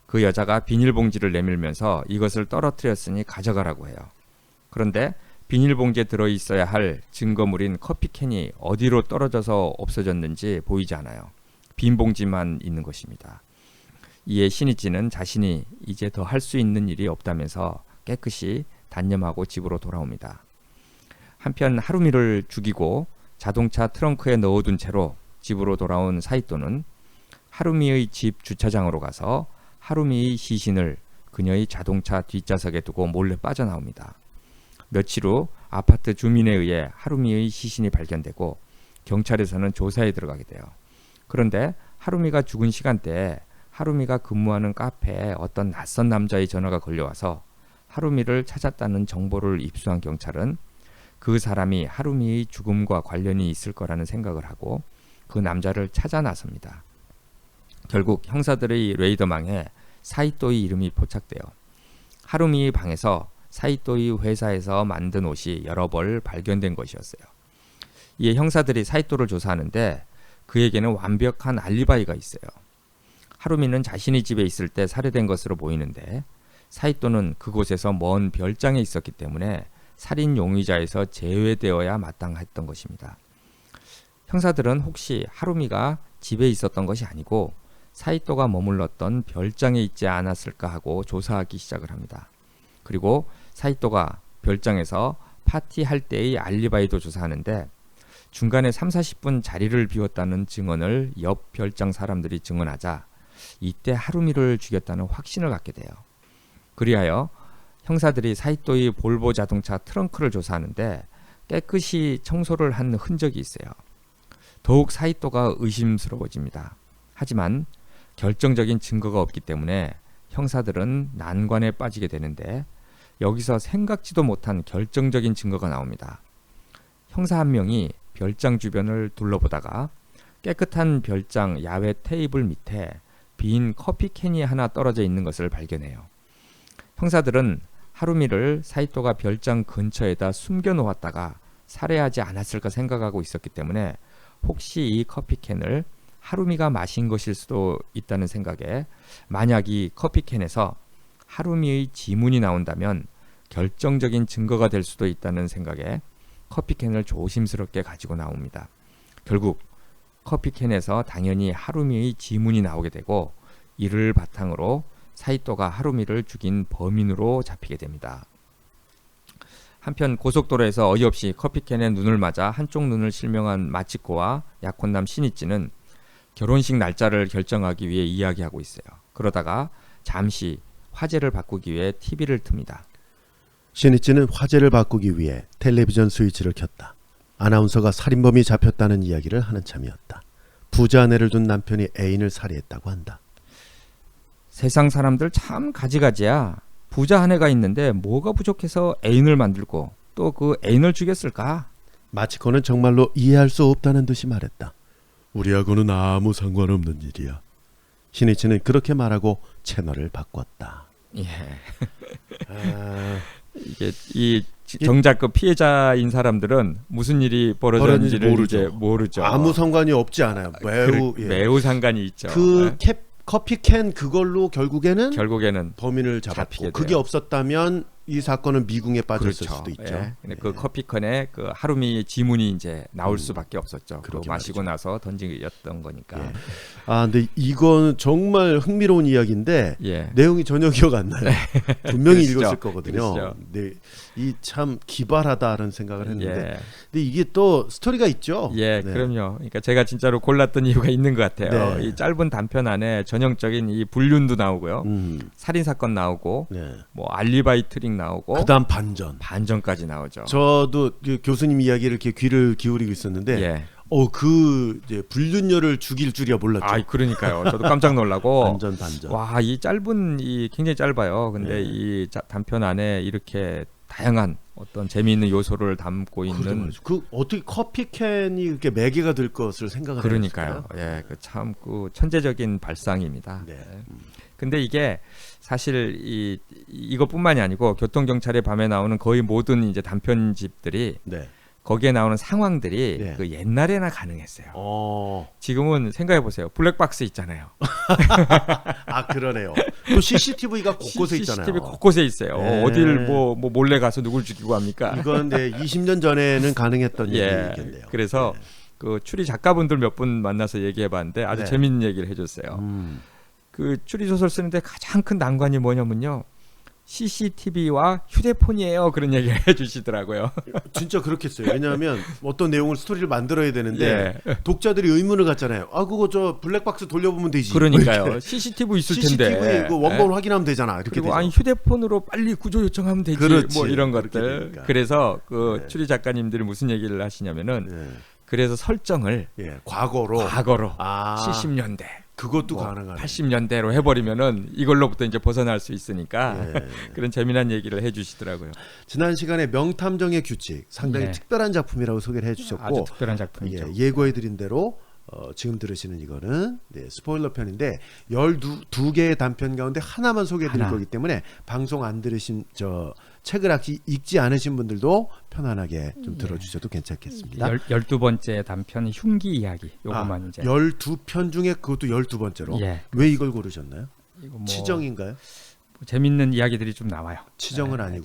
그 여자가 비닐봉지를 내밀면서 이것을 떨어뜨렸으니 가져가라고 해요. 그런데 비닐봉지에 들어있어야 할 증거물인 커피캔이 어디로 떨어져서 없어졌는지 보이지 않아요. 빈 봉지만 있는 것입니다. 이에 신이찌는 자신이 이제 더 할 수 있는 일이 없다면서 깨끗이 단념하고 집으로 돌아옵니다. 한편 하루미를 죽이고 자동차 트렁크에 넣어둔 채로 집으로 돌아온 사이토는 하루미의 집 주차장으로 가서 하루미의 시신을 그녀의 자동차 뒷좌석에 두고 몰래 빠져나옵니다. 며칠 후 아파트 주민에 의해 하루미의 시신이 발견되고 경찰에서는 조사에 들어가게 돼요. 그런데 하루미가 죽은 시간대에 하루미가 근무하는 카페에 어떤 낯선 남자의 전화가 걸려와서 하루미를 찾았다는 정보를 입수한 경찰은 그 사람이 하루미의 죽음과 관련이 있을 거라는 생각을 하고 그 남자를 찾아 나섭니다. 결국 형사들의 레이더망에 사이토의 이름이 포착돼요. 하루미의 방에서 사이토의 회사에서 만든 옷이 여러 벌 발견된 것이었어요. 이에 형사들이 사이토를 조사하는데 그에게는 완벽한 알리바이가 있어요. 하루미는 자신의 집에 있을 때 살해된 것으로 보이는데 사이토는 그곳에서 먼 별장에 있었기 때문에 살인 용의자에서 제외되어야 마땅했던 것입니다. 형사들은 혹시 하루미가 집에 있었던 것이 아니고 사이토가 머물렀던 별장에 있지 않았을까 하고 조사하기 시작을 합니다. 그리고 사이토가 별장에서 파티할 때의 알리바이도 조사하는데 중간에 30-40분 자리를 비웠다는 증언을 옆 별장 사람들이 증언하자 이때 하루미를 죽였다는 확신을 갖게 돼요. 그리하여 형사들이 사이토의 볼보 자동차 트렁크를 조사하는데 깨끗이 청소를 한 흔적이 있어요. 더욱 사이토가 의심스러워집니다. 하지만 결정적인 증거가 없기 때문에 형사들은 난관에 빠지게 되는데 여기서 생각지도 못한 결정적인 증거가 나옵니다. 형사 한 명이 별장 주변을 둘러보다가 깨끗한 별장 야외 테이블 밑에 빈 커피캔이 하나 떨어져 있는 것을 발견해요. 형사들은 하루미를 사이토가 별장 근처에다 숨겨놓았다가 살해하지 않았을까 생각하고 있었기 때문에 혹시 이 커피캔을 하루미가 마신 것일 수도 있다는 생각에 만약 이 커피캔에서 하루미의 지문이 나온다면 결정적인 증거가 될 수도 있다는 생각에 커피캔을 조심스럽게 가지고 나옵니다. 결국 커피캔에서 당연히 하루미의 지문이 나오게 되고 이를 바탕으로 사이토가 하루미를 죽인 범인으로 잡히게 됩니다. 한편 고속도로에서 어이없이 커피캔에 눈을 맞아 한쪽 눈을 실명한 마치코와 약혼남 신이찌는 결혼식 날짜를 결정하기 위해 이야기하고 있어요. 그러다가 잠시 화제를 바꾸기 위해 TV를 틉니다. 신이찌는 화제를 바꾸기 위해 텔레비전 스위치를 켰다. 아나운서가 살인범이 잡혔다는 이야기를 하는 참이었다. 부자 아내를 둔 남편이 애인을 살해했다고 한다. 세상 사람들 참 가지가지야. 부자 아내가 있는데 뭐가 부족해서 애인을 만들고 또 그 애인을 죽였을까? 마치코는 정말로 이해할 수 없다는 듯이 말했다. 우리하고는 아무 상관없는 일이야. 신이치는 그렇게 말하고 채널을 바꿨다. 예. 아, 이게 이 정작 그 피해자인 사람들은 무슨 일이 벌어졌는지를 모르죠. 이제 모르죠. 아무 상관이 없지 않아요. 매우 예. 매우 상관이 있죠. 그 예. 커피캔 그걸로 결국에는 결국에는 범인을 잡히게 잡았고 그게 돼요. 없었다면 이 사건은 미궁에 빠졌을 그렇죠. 수도 있죠. 예. 근데 예. 그 커피컨에 그 하루미 지문이 이제 나올 수밖에 없었죠. 그 그러게 마시고 말이죠. 나서 던지였던 거니까. 예. 아 근데 이건 정말 흥미로운 이야기인데 예. 내용이 전혀 기억 안 나요. 분명히 그러시죠. 읽었을 거거든요. 그러시죠. 네, 이 참 기발하다는 생각을 했는데, 예. 근데 이게 또 스토리가 있죠. 예, 네. 그럼요. 그러니까 제가 진짜로 골랐던 이유가 있는 것 같아요. 네. 이 짧은 단편 안에 전형적인 이 불륜도 나오고요, 살인 사건 나오고, 네. 뭐 알리바이 트릭 나오고, 그다음 반전. 반전까지 나오죠. 저도 그 교수님 이야기를 이렇게 귀를 기울이고 있었는데, 예. 그 이제 불륜녀를 죽일 줄이야 몰랐죠. 아, 그러니까요. 저도 깜짝 놀라고. 반전 반전. 와, 이 짧은 이 굉장히 짧아요. 근데 네. 이 단편 안에 이렇게 다양한 어떤 재미있는 요소를 담고 있는. 그 어떻게 커피캔이 이렇게 매개가 될 것을 생각을 그러니까요. 해봤을까요? 예, 그 참 그 천재적인 발상입니다. 네. 근데 이게 사실 이것뿐만이 아니고 교통경찰의 밤에 나오는 거의 모든 이제 단편집들이 네. 거기에 나오는 상황들이 네. 그 옛날에나 가능했어요. 어. 지금은 생각해 보세요. 블랙박스 있잖아요. 아 그러네요. 또 CCTV가 곳곳에 있잖아요. CCTV 곳곳에 있어요. 네. 어딜 뭐 몰래 가서 누굴 죽이고 합니까? 이건 네, 20년 전에는 가능했던 예. 얘기겠네요. 그래서 네. 그 추리 작가분들 몇 분 만나서 얘기해봤는데 아주 네. 재밌는 얘기를 해줬어요. 그 추리 소설 쓰는데 가장 큰 난관이 뭐냐면요. CCTV와 휴대폰이에요. 그런 얘기를 해주시더라고요. 진짜 그렇겠어요. 왜냐하면 어떤 내용을 스토리를 만들어야 되는데 예. 독자들이 의문을 갖잖아요. 아 그거 저 블랙박스 돌려보면 되지. 그러니까요. CCTV 있을 텐데. CCTV 그 원본 예. 확인하면 되잖아. 이렇게 그리고 되죠. 아니 휴대폰으로 빨리 구조 요청하면 되지. 그렇지. 뭐 이런 그렇게 것들. 되니까. 그래서 그 네. 추리 작가님들이 무슨 얘기를 하시냐면은 예. 그래서 설정을 예. 과거로. 과거로 아 70년대, 그것도 뭐 가능하네. 80년대로 해버리면은 이걸로부터 이제 벗어날 수 있으니까 예. 그런 재미난 얘기를 해주시더라고요. 지난 시간에 명탐정의 규칙 상당히 예. 특별한 작품이라고 소개를 해주셨고 아주 특별한 작품이죠. 예고해드린 대로 지금 들으시는 이거는 네, 스포일러 편인데 12개의 단편 가운데 하나만 소개해드릴 하나. 거기 때문에 방송 안 들으신 책을 읽지 않으신 분들도 편안하게 좀 들어주셔도 괜찮겠습니다. 12번째 단편 흉기 이야기 요거만 이제 12편 중에 그것도 12번째로 예. 왜 이걸 고르셨나요? 이거 뭐 치정인가요? 재밌는 이야기들이 좀 나와요. 치정은 네, 아니고요.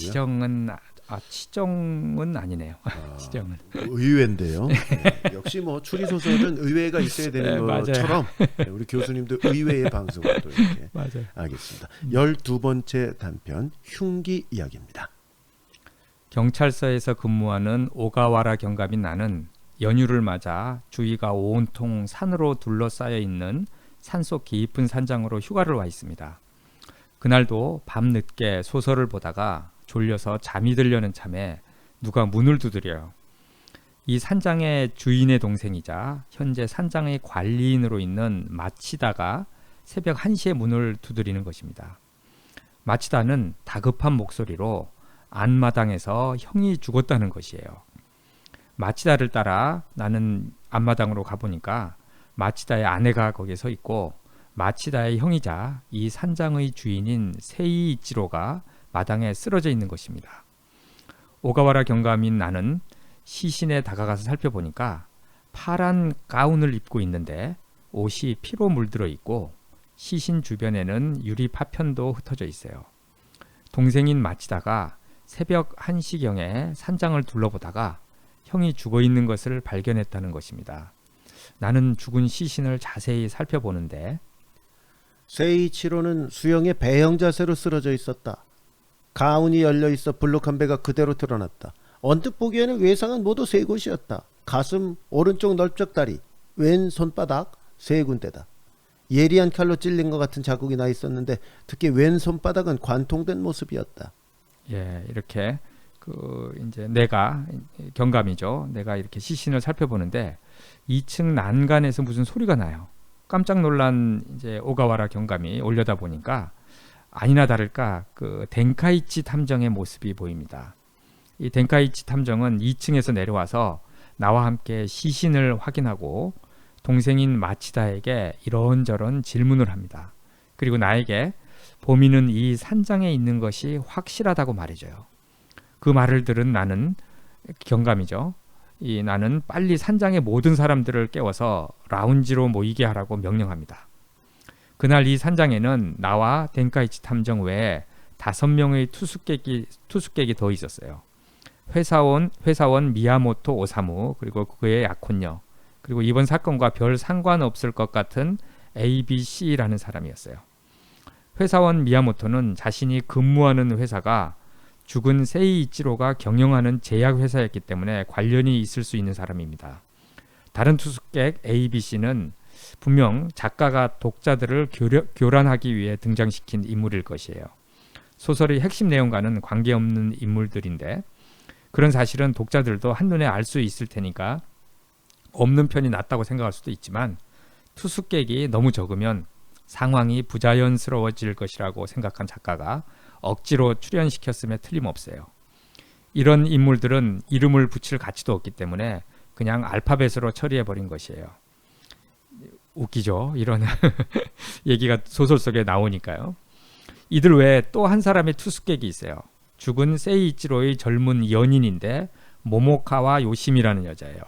치정은 아니네요. 치정은 의외인데요. 네, 역시 뭐 추리 소설은 의외가 있어야 되는 네, 맞아요. 것처럼 우리 교수님도 의외의 방송을 또 이렇게 맞아요. 알겠습니다. 12번째 단편 흉기 이야기입니다. 경찰서에서 근무하는 오가와라 경감인 나는 연휴를 맞아 주위가 온통 산으로 둘러싸여 있는 산속 깊은 산장으로 휴가를 와 있습니다. 그날도 밤늦게 소설을 보다가 졸려서 잠이 들려는 참에 누가 문을 두드려요. 이 산장의 주인의 동생이자 현재 산장의 관리인으로 있는 마치다가 새벽 1시에 문을 두드리는 것입니다. 마치다는 다급한 목소리로 앞마당에서 형이 죽었다는 것이에요. 마치다를 따라 나는 앞마당으로 가보니까 마치다의 아내가 거기에 서 있고 마치다의 형이자 이 산장의 주인인 세이이치로가 마당에 쓰러져 있는 것입니다. 오가와라 경감인 나는 시신에 다가가서 살펴보니까 파란 가운을 입고 있는데 옷이 피로 물들어 있고 시신 주변에는 유리 파편도 흩어져 있어요. 동생인 마치다가 새벽 1시경에 산장을 둘러보다가 형이 죽어 있는 것을 발견했다는 것입니다. 나는 죽은 시신을 자세히 살펴보는데 세이치로는 수영의 배영 자세로 쓰러져 있었다. 가운이 열려 있어 불룩한 배가 그대로 드러났다. 언뜻 보기에는 외상은 모두 3곳이었다. 가슴, 오른쪽 넓적 다리, 왼 손바닥 3군데다. 예리한 칼로 찔린 것 같은 자국이 나 있었는데 특히 왼 손바닥은 관통된 모습이었다. 예, 이렇게 그 이제 내가 경감이죠. 내가 이렇게 시신을 살펴보는데 2층 난간에서 무슨 소리가 나요. 깜짝 놀란 이제 오가와라 경감이 올려다 보니까 아니나 다를까 그 덴카이치 탐정의 모습이 보입니다. 이 덴카이치 탐정은 2층에서 내려와서 나와 함께 시신을 확인하고 동생인 마치다에게 이런저런 질문을 합니다. 그리고 나에게 범인은 이 산장에 있는 것이 확실하다고 말해줘요. 그 말을 들은 나는 경감이죠. 나는 빨리 산장의 모든 사람들을 깨워서 라운지로 모이게 하라고 명령합니다. 그날 이 산장에는 나와 덴카이치 탐정 외에 5명의 투숙객이 더 있었어요. 회사원 미야모토 오사무, 그리고 그의 약혼녀, 그리고 이번 사건과 별 상관없을 것 같은 ABC라는 사람이었어요. 회사원 미야모토는 자신이 근무하는 회사가 죽은 세이이치로가 경영하는 제약회사였기 때문에 관련이 있을 수 있는 사람입니다. 다른 투숙객 ABC는 분명 작가가 독자들을 교란하기 위해 등장시킨 인물일 것이에요. 소설의 핵심 내용과는 관계없는 인물들인데 그런 사실은 독자들도 한눈에 알 수 있을 테니까 없는 편이 낫다고 생각할 수도 있지만 투숙객이 너무 적으면 상황이 부자연스러워질 것이라고 생각한 작가가 억지로 출연시켰음에 틀림없어요. 이런 인물들은 이름을 붙일 가치도 없기 때문에 그냥 알파벳으로 처리해버린 것이에요. 웃기죠? 이런 얘기가 소설 속에 나오니까요. 이들 외에 또 한 사람의 투숙객이 있어요. 죽은 세이이치로의 젊은 연인인데 모모카와 요심이라는 여자예요.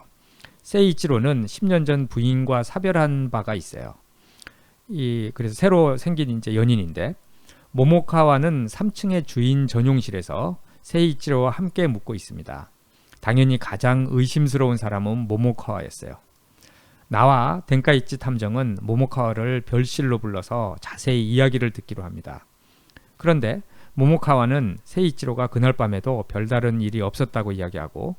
세이이치로는 10년 전 부인과 사별한 바가 있어요. 그래서 새로 생긴 이제 연인인데 모모카와는 3층의 주인 전용실에서 세이이치로와 함께 묵고 있습니다. 당연히 가장 의심스러운 사람은 모모카와였어요. 나와 덴카이치 탐정은 모모카와를 별실로 불러서 자세히 이야기를 듣기로 합니다. 그런데 모모카와는 세이이치로가 그날 밤에도 별다른 일이 없었다고 이야기하고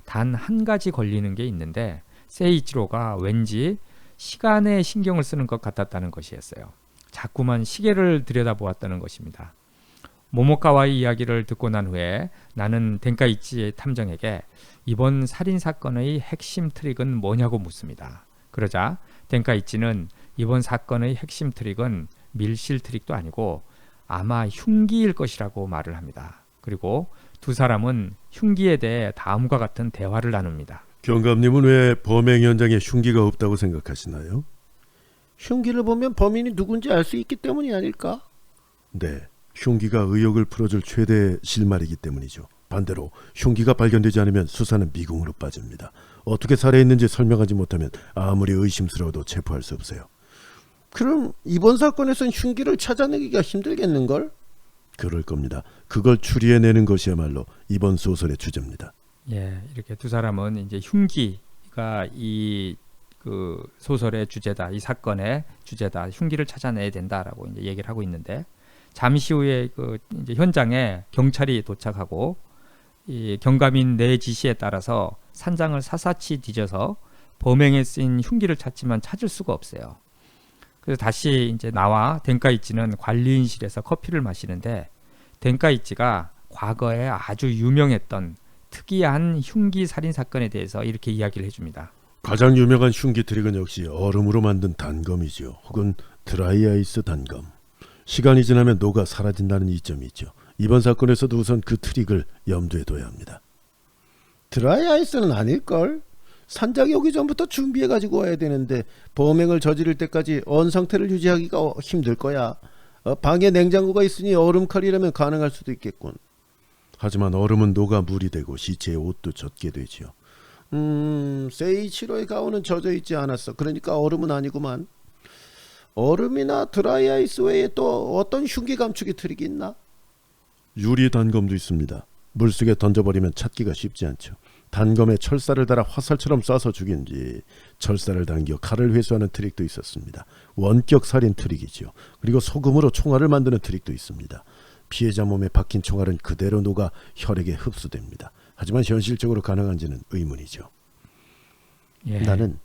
단 한 가지 걸리는 게 있는데 세이이치로가 왠지 시간에 신경을 쓰는 것 같았다는 것이었어요. 자꾸만 시계를 들여다보았다는 것입니다. 모모카와의 이야기를 듣고 난 후에 나는 덴카이치 탐정에게 이번 살인사건의 핵심 트릭은 뭐냐고 묻습니다. 그러자 덴카이치는 이번 사건의 핵심 트릭은 밀실 트릭도 아니고 아마 흉기일 것이라고 말을 합니다. 그리고 두 사람은 흉기에 대해 다음과 같은 대화를 나눕니다. 경감님은 왜 범행 현장에 흉기가 없다고 생각하시나요? 흉기를 보면 범인이 누군지 알 수 있기 때문이 아닐까? 네, 흉기가 의혹을 풀어줄 최대의 실마리이기 때문이죠. 반대로 흉기가 발견되지 않으면 수사는 미궁으로 빠집니다. 어떻게 살해했는지 설명하지 못하면 아무리 의심스러워도 체포할 수 없어요. 그럼 이번 사건에선 흉기를 찾아내기가 힘들겠는걸? 그럴 겁니다. 그걸 추리해내는 것이야말로 이번 소설의 주제입니다. 예, 이렇게 두 사람은 이제 흉기가 그 소설의 주제다, 이 사건의 주제다, 흉기를 찾아내야 된다라고 이제 얘기를 하고 있는데 잠시 후에 그 이제 현장에 경찰이 도착하고 이 경감인 내 지시에 따라서 산장을 사사치 뒤져서 범행에 쓰인 흉기를 찾지만 찾을 수가 없어요. 그래서 다시 이제 나와 덴카이치는 관리인실에서 커피를 마시는데 덴카이치가 과거에 아주 유명했던 특이한 흉기 살인 사건에 대해서 이렇게 이야기를 해줍니다. 가장 유명한 흉기 트릭은 역시 얼음으로 만든 단검이죠. 혹은 드라이아이스 단검. 시간이 지나면 녹아 사라진다는 이점이 있죠. 이번 사건에서도 우선 그 트릭을 염두에 둬야 합니다. 드라이아이스는 아닐걸? 산장에 오기 전부터 준비해가지고 와야 되는데 범행을 저지를 때까지 언 상태를 유지하기가 힘들 거야. 방에 냉장고가 있으니 얼음칼이라면 가능할 수도 있겠군. 하지만 얼음은 녹아 물이 되고 시체의 옷도 젖게 되지요. 세이치로의 가오는 젖어 있지 않았어. 그러니까 얼음은 아니구만. 얼음이나 드라이아이스 외에 또 어떤 흉기 감추기 트릭이 있나? 유리 단검도 있습니다. 물속에 던져버리면 찾기가 쉽지 않죠. 단검에 철사를 달아 화살처럼 쏴서 죽인 뒤 철사를 당겨 칼을 회수하는 트릭도 있었습니다. 원격 살인 트릭이죠. 그리고 소금으로 총알을 만드는 트릭도 있습니다. 피해자 몸에 박힌 총알은 그대로 녹아 혈액에 흡수됩니다. 하지만 현실적으로 가능한지는 의문이죠. 예. 나는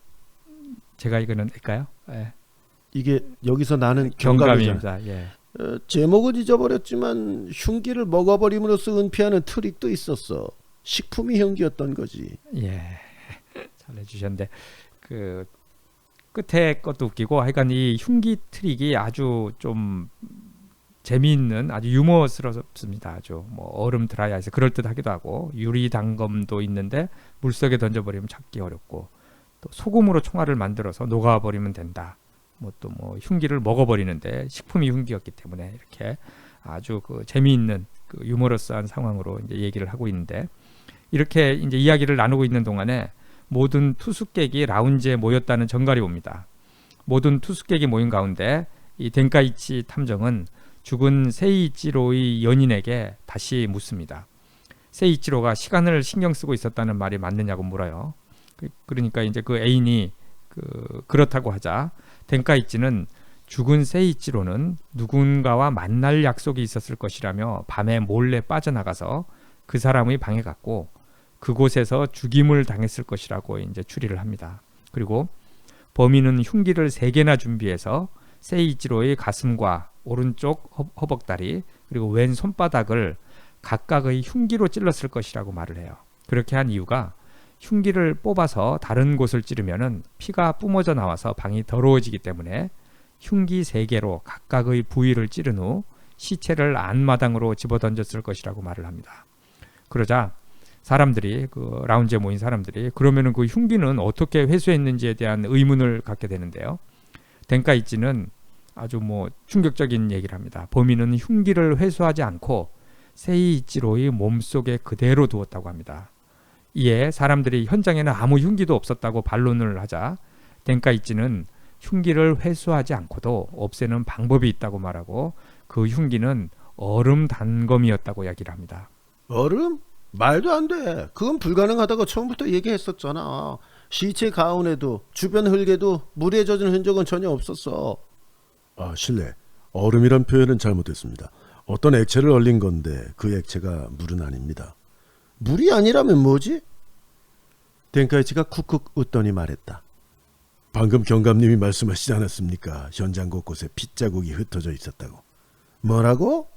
제가 이거는 할까요? 예. 이게 여기서 나는 경감입니다. 예. 제목은 잊어버렸지만 흉기를 먹어버림으로써 은폐하는 트릭도 있었어. 식품이 흉기였던 거지. 예. 잘해주셨는데 그 끝에 것도 웃기고 하여간 이 흉기 트릭이 아주 좀 재미있는 아주 유머스럽습니다. 아주 뭐 얼음 드라이아이스 그럴듯하기도 하고 유리 단검도 있는데 물속에 던져버리면 찾기 어렵고 또 소금으로 총알을 만들어서 녹아버리면 된다. 뭐 또 뭐 흉기를 먹어버리는데 식품이 흉기였기 때문에 이렇게 아주 그 재미있는 그 유머러스한 상황으로 이제 얘기를 하고 있는데 이렇게 이제 이야기를 나누고 있는 동안에 모든 투숙객이 라운지에 모였다는 전갈이 옵니다. 모든 투숙객이 모인 가운데 이 덴카이치 탐정은 죽은 세이이치로의 연인에게 다시 묻습니다. 세이이치로가 시간을 신경 쓰고 있었다는 말이 맞느냐고 물어요. 그러니까 이제 그 애인이 그렇다고 하자 덴카이치는 죽은 세이이치로는 누군가와 만날 약속이 있었을 것이라며 밤에 몰래 빠져나가서 그 사람의 방에 갔고 그곳에서 죽임을 당했을 것이라고 이제 추리를 합니다. 그리고 범인은 흉기를 3개나 준비해서 세이이치로의 가슴과 오른쪽 허벅다리 그리고 왼 손바닥을 각각의 흉기로 찔렀을 것이라고 말을 해요. 그렇게 한 이유가 흉기를 뽑아서 다른 곳을 찌르면은 피가 뿜어져 나와서 방이 더러워지기 때문에 흉기 3개로 각각의 부위를 찌른 후 시체를 안마당으로 집어던졌을 것이라고 말을 합니다. 그러자 사람들이 그 라운지에 모인 사람들이 그러면은 그 흉기는 어떻게 회수했는지에 대한 의문을 갖게 되는데요. 덴카이치는 아주 뭐 충격적인 얘기를 합니다. 범인은 흉기를 회수하지 않고 세이이치로의 몸속에 그대로 두었다고 합니다. 이에 사람들이 현장에는 아무 흉기도 없었다고 반론을 하자 덴카이치는 흉기를 회수하지 않고도 없애는 방법이 있다고 말하고 그 흉기는 얼음 단검이었다고 이야기를 합니다. 얼음? 말도 안 돼. 그건 불가능하다고 처음부터 얘기했었잖아. 시체 가운에도 주변 흙에도 물에 젖은 흔적은 전혀 없었어. 아, 실례. 얼음이란 표현은 잘못됐습니다. 어떤 액체를 얼린 건데 그 액체가 물은 아닙니다. 물이 아니라면 뭐지? 덴카이치가 쿡쿡 웃더니 말했다. 방금 경감님이 말씀하시지 않았습니까? 현장 곳곳에 핏자국이 흩어져 있었다고. 뭐라고?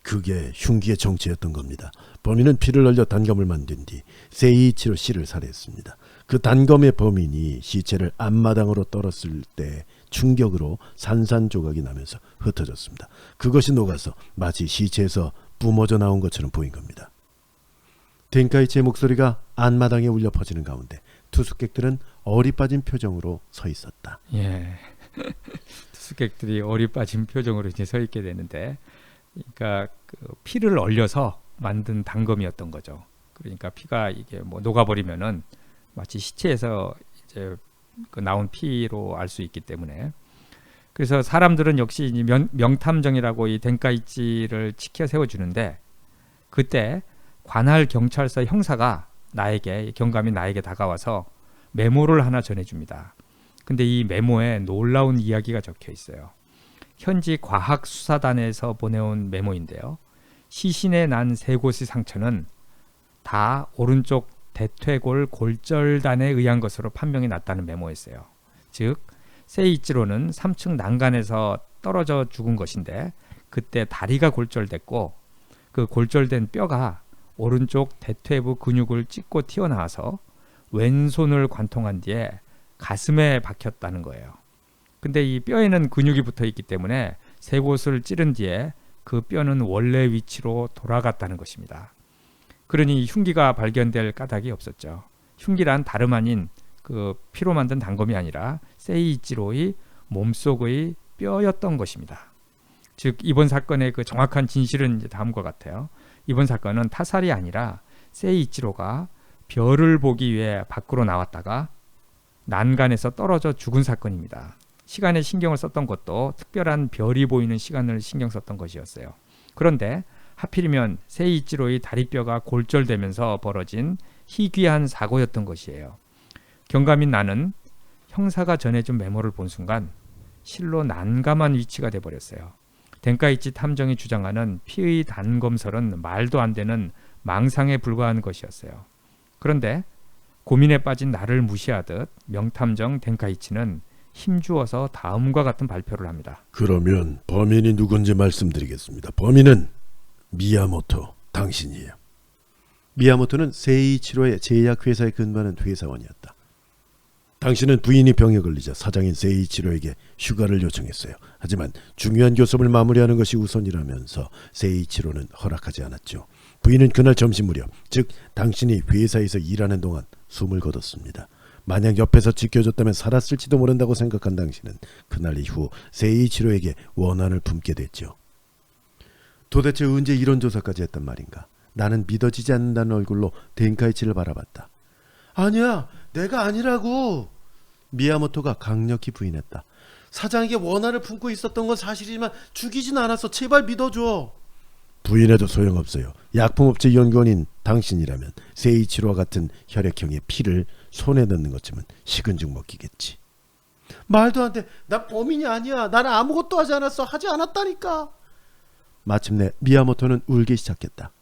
그게 흉기의 정체였던 겁니다. 범인은 피를 흘려 단검을 만든 뒤 세이이치로 씨를 살해했습니다. 그 단검의 범인이 시체를 앞마당으로 떨었을 때 충격으로 산산조각이 나면서 흩어졌습니다. 그것이 녹아서 마치 시체에서 뿜어져 나온 것처럼 보인 겁니다. 덴카이치의 목소리가 안마당에 울려 퍼지는 가운데 투숙객들은 어리 빠진 표정으로 서 있었다. 예, 투숙객들이 어리 빠진 표정으로 이제 서 있게 되는데, 그러니까 그 피를 얼려서 만든 단검이었던 거죠. 그러니까 피가 이게 뭐 녹아버리면은 마치 시체에서 이제 그 나온 피로 알 수 있기 때문에, 그래서 사람들은 역시 명탐정이라고 이 덴카이치를 치켜 세워주는데, 그때 관할 경찰서 형사가 경감이 나에게 다가와서 메모를 하나 전해줍니다. 근데 이 메모에 놀라운 이야기가 적혀 있어요. 현지 과학수사단에서 보내온 메모인데요. 시신에 난 3곳의 상처는 다 오른쪽 대퇴골 골절단에 의한 것으로 판명이 났다는 메모였어요. 즉 세이이치로는 3층 난간에서 떨어져 죽은 것인데 그때 다리가 골절됐고 그 골절된 뼈가 오른쪽 대퇴부 근육을 찢고 튀어나와서 왼손을 관통한 뒤에 가슴에 박혔다는 거예요. 근데 이 뼈에는 근육이 붙어 있기 때문에 3곳을 찌른 뒤에 그 뼈는 원래 위치로 돌아갔다는 것입니다. 그러니 흉기가 발견될 까닭이 없었죠. 흉기란 다름 아닌 그 피로 만든 단검이 아니라 세이이치로의 몸속의 뼈였던 것입니다. 즉 이번 사건의 그 정확한 진실은 이제 다음과 같아요. 이번 사건은 타살이 아니라 세이이치로가 별을 보기 위해 밖으로 나왔다가 난간에서 떨어져 죽은 사건입니다. 시간에 신경을 썼던 것도 특별한 별이 보이는 시간을 신경 썼던 것이었어요. 그런데 하필이면 세이이치로의 다리뼈가 골절되면서 벌어진 희귀한 사고였던 것이에요. 경감인 나는 형사가 전해준 메모를 본 순간 실로 난감한 위치가 돼버렸어요. 덴카이치 탐정이 주장하는 피의 단검설은 말도 안 되는 망상에 불과한 것이었어요. 그런데 고민에 빠진 나를 무시하듯 명탐정 덴카이치는 힘주어서 다음과 같은 발표를 합니다. 그러면 범인이 누군지 말씀드리겠습니다. 범인은 미야모토 당신이에요. 미야모토는 세이이치로의 제약회사에 근무하는 회사원이었다. 당신은 부인이 병에 걸리자 사장인 세이치로에게 휴가를 요청했어요. 하지만 중요한 교섭을 마무리하는 것이 우선이라면서 세이치로는 허락하지 않았죠. 부인은 그날 점심 무렵, 즉 당신이 회사에서 일하는 동안 숨을 거뒀습니다. 만약 옆에서 지켜줬다면 살았을지도 모른다고 생각한 당신은 그날 이후 세이치로에게 원한을 품게 됐죠. 도대체 언제 이런 조사까지 했단 말인가? 나는 믿어지지 않는다는 얼굴로 덴카이치를 바라봤다. 아니야, 내가 아니라고. 미야모토가 강력히 부인했다. 사장에게 원한을 품고 있었던 건 사실이지만 죽이진 않았어. 제발 믿어줘. 부인해도 소용없어요. 약품업체 연구원인 당신이라면 세이치로와 같은 혈액형의 피를 손에 넣는 것쯤은 식은 죽 먹기겠지. 말도 안 돼. 난 범인이 아니야. 나는 아무것도 하지 않았어. 하지 않았다니까. 마침내 미야모토는 울기 시작했다.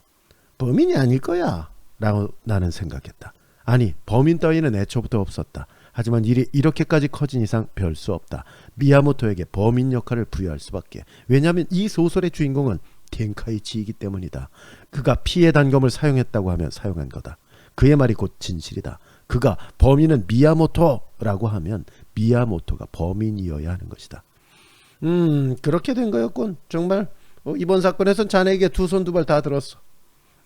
범인이 아닐 거야 라고 나는 생각했다. 아니, 범인 따위는 애초부터 없었다. 하지만 일이 이렇게까지 커진 이상 별 수 없다. 미야모토에게 범인 역할을 부여할 수밖에. 왜냐하면 이 소설의 주인공은 덴카이치이기 때문이다. 그가 피해 단검을 사용했다고 하면 사용한 거다. 그의 말이 곧 진실이다. 그가 범인은 미야모토라고 하면 미야모토가 범인이어야 하는 것이다. 그렇게 된 거였군. 정말 이번 사건에선 자네에게 두 손 두 발 다 들었어.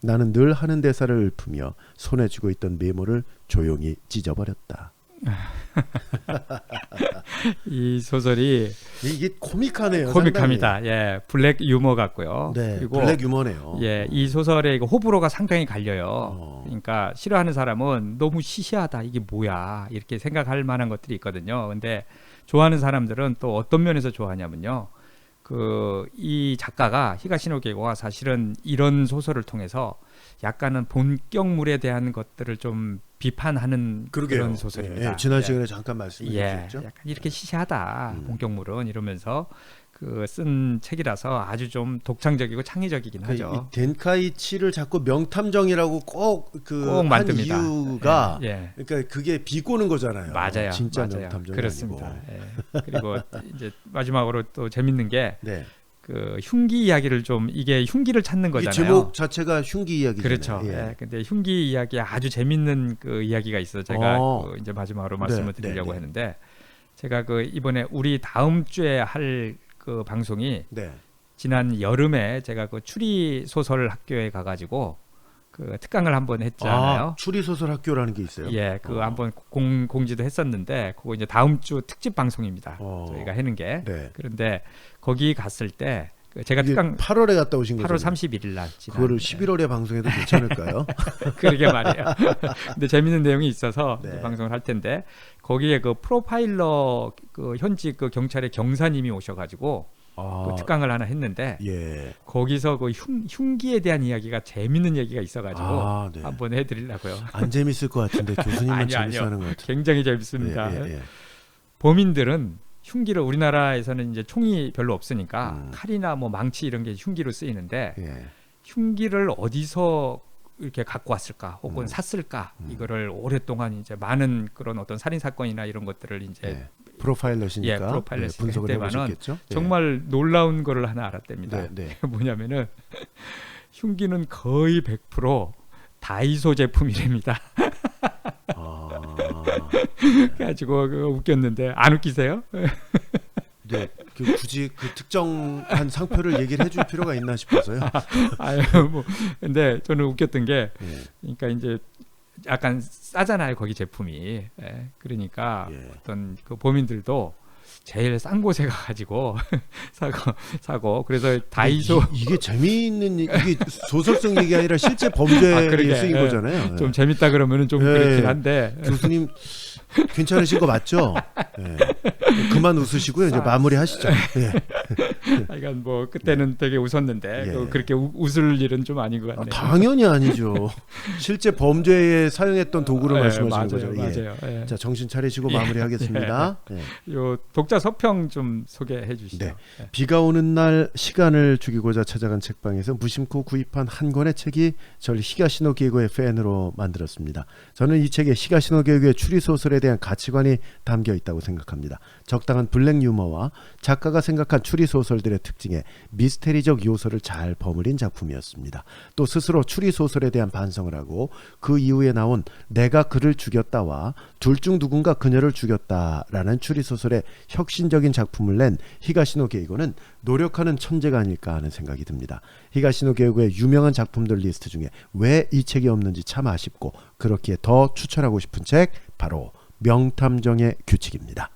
나는 늘 하는 대사를 읊으며 손에 쥐고 있던 메모를 조용히 찢어버렸다. 이 소설이 이게 코믹하네요. 코믹합니다. 상당히. 예, 블랙 유머 같고요. 네, 그리고 블랙 유머네요. 예, 이 소설의 이거 호불호가 상당히 갈려요. 그러니까 싫어하는 사람은 너무 시시하다, 이게 뭐야 이렇게 생각할 만한 것들이 있거든요. 근데 좋아하는 사람들은 또 어떤 면에서 좋아하냐면요. 이 작가가 히가시노 게고가 사실은 이런 소설을 통해서 약간은 본격물에 대한 것들을 좀 비판하는 그런 소설입니다. 예, 지난 시간에 잠깐 말씀해 주셨죠. 약간 이렇게 시시하다 본격물은 이러면서 쓴 책이라서 아주 좀 독창적이고 창의적이긴 하죠. 이 덴카이치를 자꾸 명탐정이라고 꼭 한 만듭니다. 이유가 예. 그러니까 그게 비꼬는 거잖아요. 맞아요. 진짜 맞아요. 명탐정이 그렇습니다. 아니고. 예. 그리고 이제 마지막으로 또 재밌는 게 네. 흉기 이야기를 좀 이게 흉기를 찾는 이 거잖아요. 제목 자체가 흉기 이야기잖아요. 그렇죠. 예. 예. 근데 흉기 이야기에 아주 재밌는 이야기가 있어요. 제가 이제 마지막으로 말씀을 드리려고 했는데 제가 이번에 우리 다음 주에 할 방송이 지난 여름에 제가 추리 소설 학교에 가가지고 특강을 한번 했잖아요. 추리 소설 학교라는 게 있어요. 예, 한번 공지도 했었는데 그거 이제 다음 주 특집 방송입니다. 저희가 하는 게. 네. 그런데 거기 갔을 때 제가 특강 8월에 갔다 오신 거죠? 8월 31일 날 그거를 11월에 방송해도 괜찮을까요? 그러게 말이에요. 근데 재밌는 내용이 있어서 방송을 할 텐데 거기에 프로파일러 현직 경찰의 경사님이 오셔가지고 특강을 하나 했는데 거기서 흉기에 대한 이야기가 재밌는 얘기가 있어가지고 한번 해드리려고요. 안 재밌을 것 같은데 교수님은 재밌어하는 것 같아요. 굉장히 재밌습니다. 범인들은 흉기를 우리나라에서는 이제 총이 별로 없으니까 칼이나 뭐 망치 이런 게 흉기로 쓰이는데 흉기를 어디서 이렇게 갖고 왔을까 혹은 샀을까 이거를 오랫동안 이제 많은 그런 어떤 살인 사건이나 이런 것들을 이제 프로파일러시니까 프로파일러 분석을 해보셨겠죠. 정말 놀라운 거를 하나 알았답니다. 뭐냐면은 흉기는 거의 100% 다이소 제품이랍니다. 가지고 웃겼는데 안 웃기세요? 네, 굳이 특정한 상표를 얘기를 해줄 필요가 있나 싶어서요. 근데 저는 웃겼던 게, 그러니까 이제 약간 싸잖아요 거기 제품이. 그러니까 어떤 범인들도 제일 싼 곳에 가가지고 사고 그래서 다이소 이게 재미있는 이게 소설성 얘기 아니라 실제 범죄에 쓰인 거잖아요. 좀 재밌다 그러면은 좀 그렇긴 한데 교수님 괜찮으신 거 맞죠? 그만 웃으시고요. 이제 마무리하시죠. 하여간 뭐 그때는 되게 웃었는데 그렇게 웃을 일은 좀 아닌 것 같네요. 당연히 아니죠. 실제 범죄에 사용했던 도구를 말씀하시는 맞아요, 거죠. 맞아요. 자, 정신 차리시고 마무리하겠습니다. 요 독자 서평 좀 소개해 주시죠. 비가 오는 날 시간을 죽이고자 찾아간 책방에서 무심코 구입한 한 권의 책이 저를 히가시노 게고의 팬으로 만들었습니다. 저는 이 책에 히가시노 게고의 추리 소설에 대한 가치관이 담겨 있다고 생각합니다. 적당한 블랙 유머와 작가가 생각한 추리 소설들의 특징에 미스테리적 요소를 잘 버무린 작품이었습니다. 또 스스로 추리 소설에 대한 반성을 하고 그 이후에 나온 내가 그를 죽였다와 둘 중 누군가 그녀를 죽였다라는 추리 소설의 혁신적인 작품을 낸 히가시노 게이고는 노력하는 천재가 아닐까 하는 생각이 듭니다. 히가시노 게이고의 유명한 작품들 리스트 중에 왜 이 책이 없는지 참 아쉽고 그렇기에 더 추천하고 싶은 책 바로 명탐정의 규칙입니다.